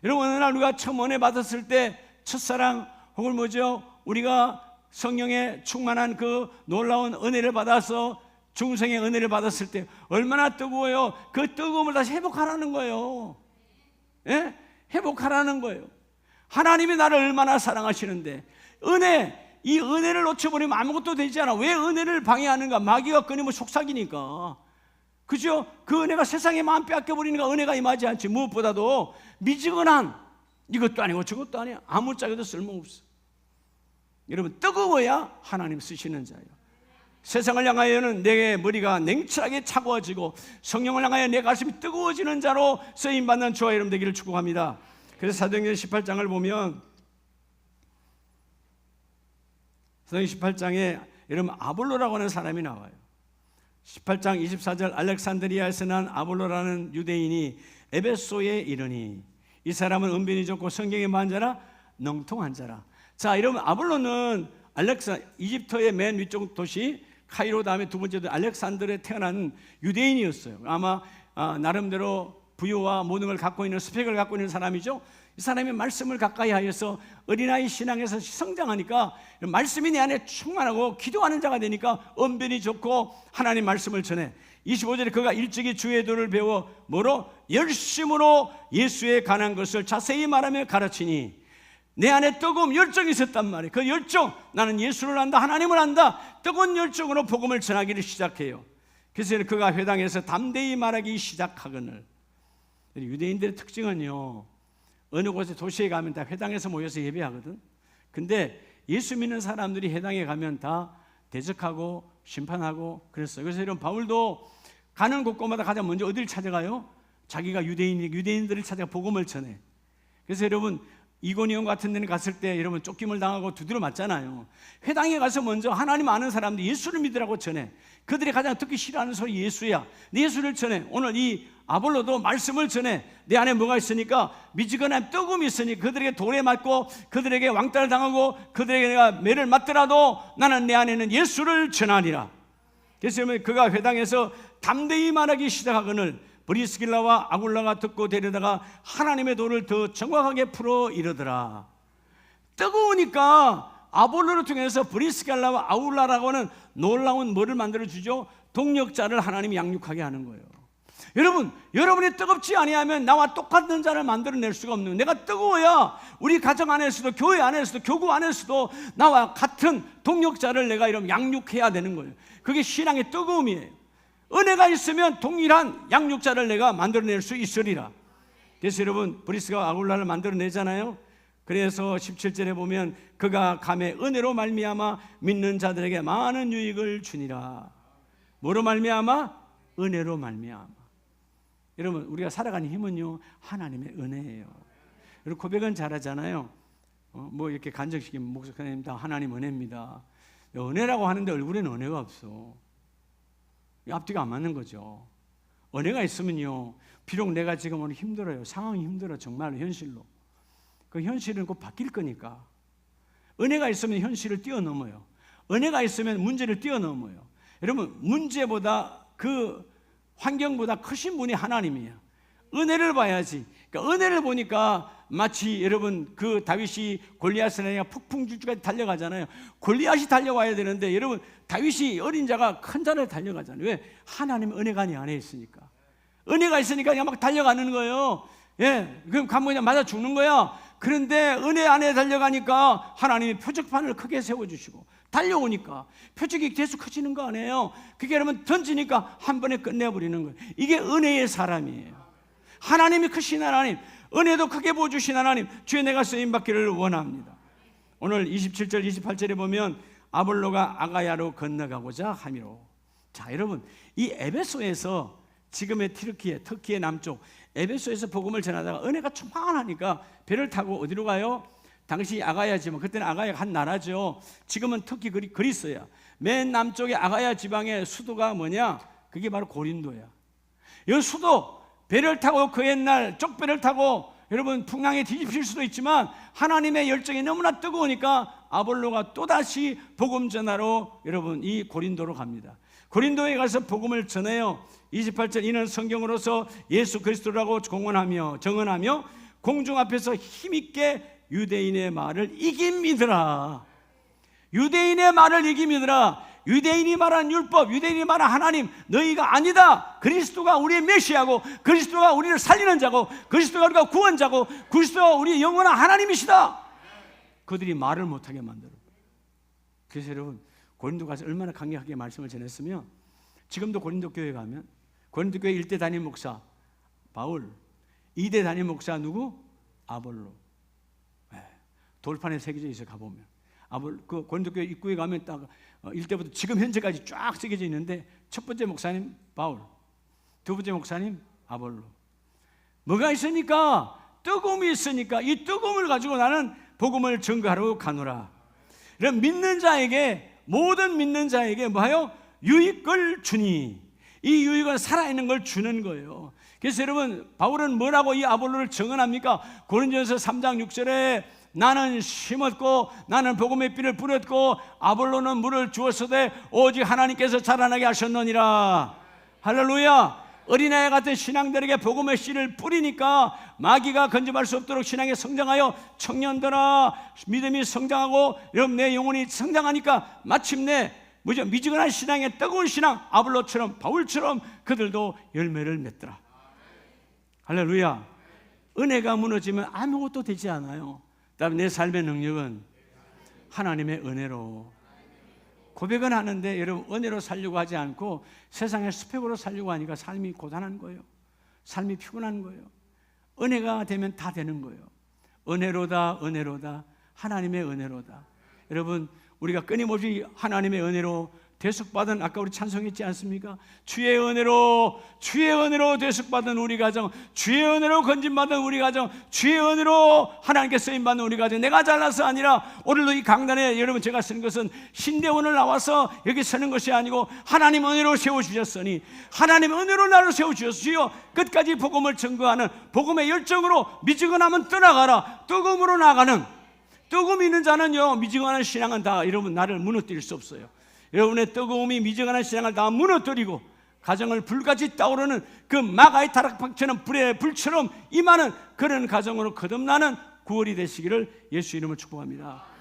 여러분 어느 날 우리가 처음 은혜 받았을 때 첫사랑 혹은 뭐죠, 우리가 성령의 충만한 그 놀라운 은혜를 받아서 중생의 은혜를 받았을 때 얼마나 뜨거워요. 그 뜨거움을 다시 회복하라는 거예요. 예? 회복하라는 거예요. 하나님이 나를 얼마나 사랑하시는데 이 은혜를 놓쳐버리면 아무것도 되지 않아. 왜 은혜를 방해하는가? 마귀가 끊이면 속삭이니까. 그죠? 그 은혜가 세상의 마음 빼앗겨버리니까 은혜가 임하지 않지. 무엇보다도 미지근한 이것도 아니고 저것도 아니야. 아무짝에도 쓸모없어. 여러분 뜨거워야 하나님 쓰시는 자예요. 세상을 향하여는 내 머리가 냉철하게 차가워지고 성령을 향하여 내 가슴이 뜨거워지는 자로 쓰임받는 저와 여러분 되기를 축복합니다. 그래서 사도행전 18장을 보면 사도행전 18장에 여러분 아볼로라고 하는 사람이 나와요. 18장 24절 알렉산드리아에서 난 아볼로라는 유대인이 에베소에 이르니 이 사람은 은변이 좋고 성경에 만자라 능통한 자라. 자 여러분 아볼로는 이집트의 맨 위쪽 도시 카이로 다음에 두 번째도 알렉산드르에 태어난 유대인이었어요. 아마 나름대로 부유와 모든 걸 갖고 있는 스펙을 갖고 있는 사람이죠. 이 사람이 말씀을 가까이 하여서 어린아이 신앙에서 성장하니까 말씀이 내 안에 충만하고 기도하는 자가 되니까 언변이 좋고 하나님 말씀을 전해. 25절에 그가 일찍이 주의 도를 배워 뭐로? 열심으로 예수에 관한 것을 자세히 말하며 가르치니 내 안에 뜨거운 열정이 있었단 말이에요. 그 열정, 나는 예수를 안다, 하나님을 안다, 뜨거운 열정으로 복음을 전하기를 시작해요. 그래서 그가 회당에서 담대히 말하기 시작하거늘. 유대인들의 특징은요, 어느 곳에 도시에 가면 다 회당에서 모여서 예배하거든. 근데 예수 믿는 사람들이 회당에 가면 다 대적하고 심판하고 그랬어요. 그래서 여러분 바울도 가는 곳곳마다 가장 먼저 어디를 찾아가요? 자기가 유대인들을 찾아가 복음을 전해. 그래서 여러분 이고니온 같은 데는 갔을 때 여러분 쫓김을 당하고 두드려 맞잖아요. 회당에 가서 먼저 하나님 아는 사람들 예수를 믿으라고 전해. 그들이 가장 듣기 싫어하는 소리 예수야. 예수를 전해. 오늘 이 아볼로도 말씀을 전해. 내 안에 뭐가 있으니까 미지근한 뜨거움이 있으니 그들에게 돌에 맞고 그들에게 왕따를 당하고 그들에게 내가 매를 맞더라도 나는 내 안에는 예수를 전하리라. 그래서 그가 회당에서 담대히 말하기 시작하거늘 브리스길라와 아굴라가 듣고 데려다가 하나님의 도를 더 정확하게 풀어 이르더라. 뜨거우니까 아볼로를 통해서 브리스길라와 아굴라라고 하는 놀라운 뭐를 만들어주죠? 동력자를 하나님이 양육하게 하는 거예요. 여러분, 여러분이 뜨겁지 아니하면 나와 똑같은 자를 만들어낼 수가 없는 거예요. 내가 뜨거워야 우리 가정 안에서도 교회 안에서도 교구 안에서도 나와 같은 동력자를 내가 이런 양육해야 되는 거예요. 그게 신앙의 뜨거움이에요. 은혜가 있으면 동일한 양육자를 내가 만들어낼 수 있으리라. 그래서 여러분 브리스가 아굴라를 만들어내잖아요. 그래서 17절에 보면 그가 감에 은혜로 말미암아 믿는 자들에게 많은 유익을 주니라. 뭐로 말미암아? 은혜로 말미암아. 여러분 우리가 살아가는 힘은요 하나님의 은혜예요. 여러분 고백은 잘하잖아요. 뭐 이렇게 간증시키면 목사님 다 하나님 은혜입니다. 은혜라고 하는데 얼굴에는 은혜가 없어. 앞뒤가 안 맞는 거죠. 은혜가 있으면요 비록 내가 지금 오늘 힘들어요. 상황이 힘들어 정말로 현실로. 그 현실은 곧 바뀔 거니까. 은혜가 있으면 현실을 뛰어넘어요. 은혜가 있으면 문제를 뛰어넘어요. 여러분 문제보다 그 환경보다 크신 분이 하나님이에요. 은혜를 봐야지. 그러니까 은혜를 보니까 마치 여러분 그 다윗이 골리앗을 폭풍주까지 달려가잖아요. 골리앗이 달려와야 되는데 여러분 다윗이 어린 자가 큰 자를 달려가잖아요. 왜? 하나님의 은혜가 네 안에 있으니까. 은혜가 있으니까 그냥 막 달려가는 거예요. 예, 그럼 가면 그냥 맞아 죽는 거야. 그런데 은혜 안에 달려가니까 하나님이 표적판을 크게 세워주시고 달려오니까 표적이 계속 커지는 거 아니에요. 그게 여러분 던지니까 한 번에 끝내버리는 거예요. 이게 은혜의 사람이에요. 하나님이 크신 하나님, 은혜도 크게 부어주신 하나님, 주의 내가 쓰임받기를 원합니다. 오늘 27절 28절에 보면 아볼로가 아가야로 건너가고자 함이로. 자 여러분 이 에베소에서 지금의 터키의 남쪽 에베소에서 복음을 전하다가 은혜가 충만하니까 배를 타고 어디로 가요? 당시 아가야 지방, 그때는 아가야가 한 나라죠. 지금은 터키 그리스야. 맨 남쪽의 아가야 지방의 수도가 뭐냐? 그게 바로 고린도야. 이 수도 배를 타고 그 옛날 쪽배를 타고 여러분 풍랑에 뒤집힐 수도 있지만 하나님의 열정이 너무나 뜨거우니까 아볼로가 또다시 복음 전하러 여러분 이 고린도로 갑니다. 고린도에 가서 복음을 전해요. 28절 이는 성경으로서 예수 그리스도라고 정언하며 공중 앞에서 힘있게 유대인의 말을 이깁니더라. 유대인의 말을 이깁니더라. 유대인이 말한 율법, 유대인이 말한 하나님 너희가 아니다. 그리스도가 우리의 메시아고 그리스도가 우리를 살리는 자고 그리스도가 우리가 구원자고 그리스도가 우리의 영원한 하나님이시다. 그들이 말을 못하게 만들어. 그래서 여러분 고린도 가서 얼마나 강력하게 말씀을 전했으면 지금도 고린도 교회 가면 고린도 교회 1대 담임 목사 바울, 2대 담임 목사 누구? 아볼로. 돌판에 새겨져 있어 가보면 그 고린도 교회 입구에 가면 딱 1대부터 지금 현재까지 쫙 새겨져 있는데 첫 번째 목사님 바울, 두 번째 목사님 아볼로. 뭐가 있으니까? 뜨거움이 있으니까 이 뜨거움을 가지고 나는 복음을 전가하러 가노라. 그럼 믿는 자에게 모든 믿는 자에게 뭐하여? 유익을 주니. 이 유익은 살아있는 걸 주는 거예요. 그래서 여러분 바울은 뭐라고 이 아볼로를 정언합니까? 고린도전서 3장 6절에 나는 심었고 나는 복음의 씨를 뿌렸고 아볼로는 물을 주었으되 오직 하나님께서 자라나게 하셨느니라. 할렐루야. 어린아이 같은 신앙들에게 복음의 씨를 뿌리니까 마귀가 건져갈 수 없도록 신앙에 성장하여 청년들아 믿음이 성장하고 여러분 내 영혼이 성장하니까 마침내 미지근한 신앙의 뜨거운 신앙 아볼로처럼 바울처럼 그들도 열매를 맺더라. 할렐루야. 은혜가 무너지면 아무것도 되지 않아요. 다음에 내 삶의 능력은 하나님의 은혜로. 고백은 하는데 여러분 은혜로 살려고 하지 않고 세상의 스펙으로 살려고 하니까 삶이 고단한 거예요. 삶이 피곤한 거예요. 은혜가 되면 다 되는 거예요. 은혜로다 은혜로다 하나님의 은혜로다. 여러분 우리가 끊임없이 하나님의 은혜로 대속받은, 아까 우리 찬송했지 않습니까? 주의 은혜로 대속받은 우리 가정, 주의 은혜로 건진받은 우리 가정, 주의 은혜로 하나님께 쓰임받는 우리 가정. 내가 잘나서 아니라 오늘도 이 강단에 여러분 제가 쓰는 것은 신대원을 나와서 여기 서는 것이 아니고 하나님 은혜로 세워주셨으니 하나님 은혜로 나를 세워주셨으요 끝까지 복음을 증거하는 복음의 열정으로 미지근하면 떠나가라 뜨거움으로 나가는, 뜨거움 있는 자는요 미지근한 신앙은 다 여러분 나를 무너뜨릴 수 없어요. 여러분의 뜨거움이 미지근한 신앙을 다 무너뜨리고 가정을 불같이 타오르는 그 마가의 타락방처럼 불의 불처럼 임하는 그런 가정으로 거듭나는 9월이 되시기를 예수 이름으로 축복합니다.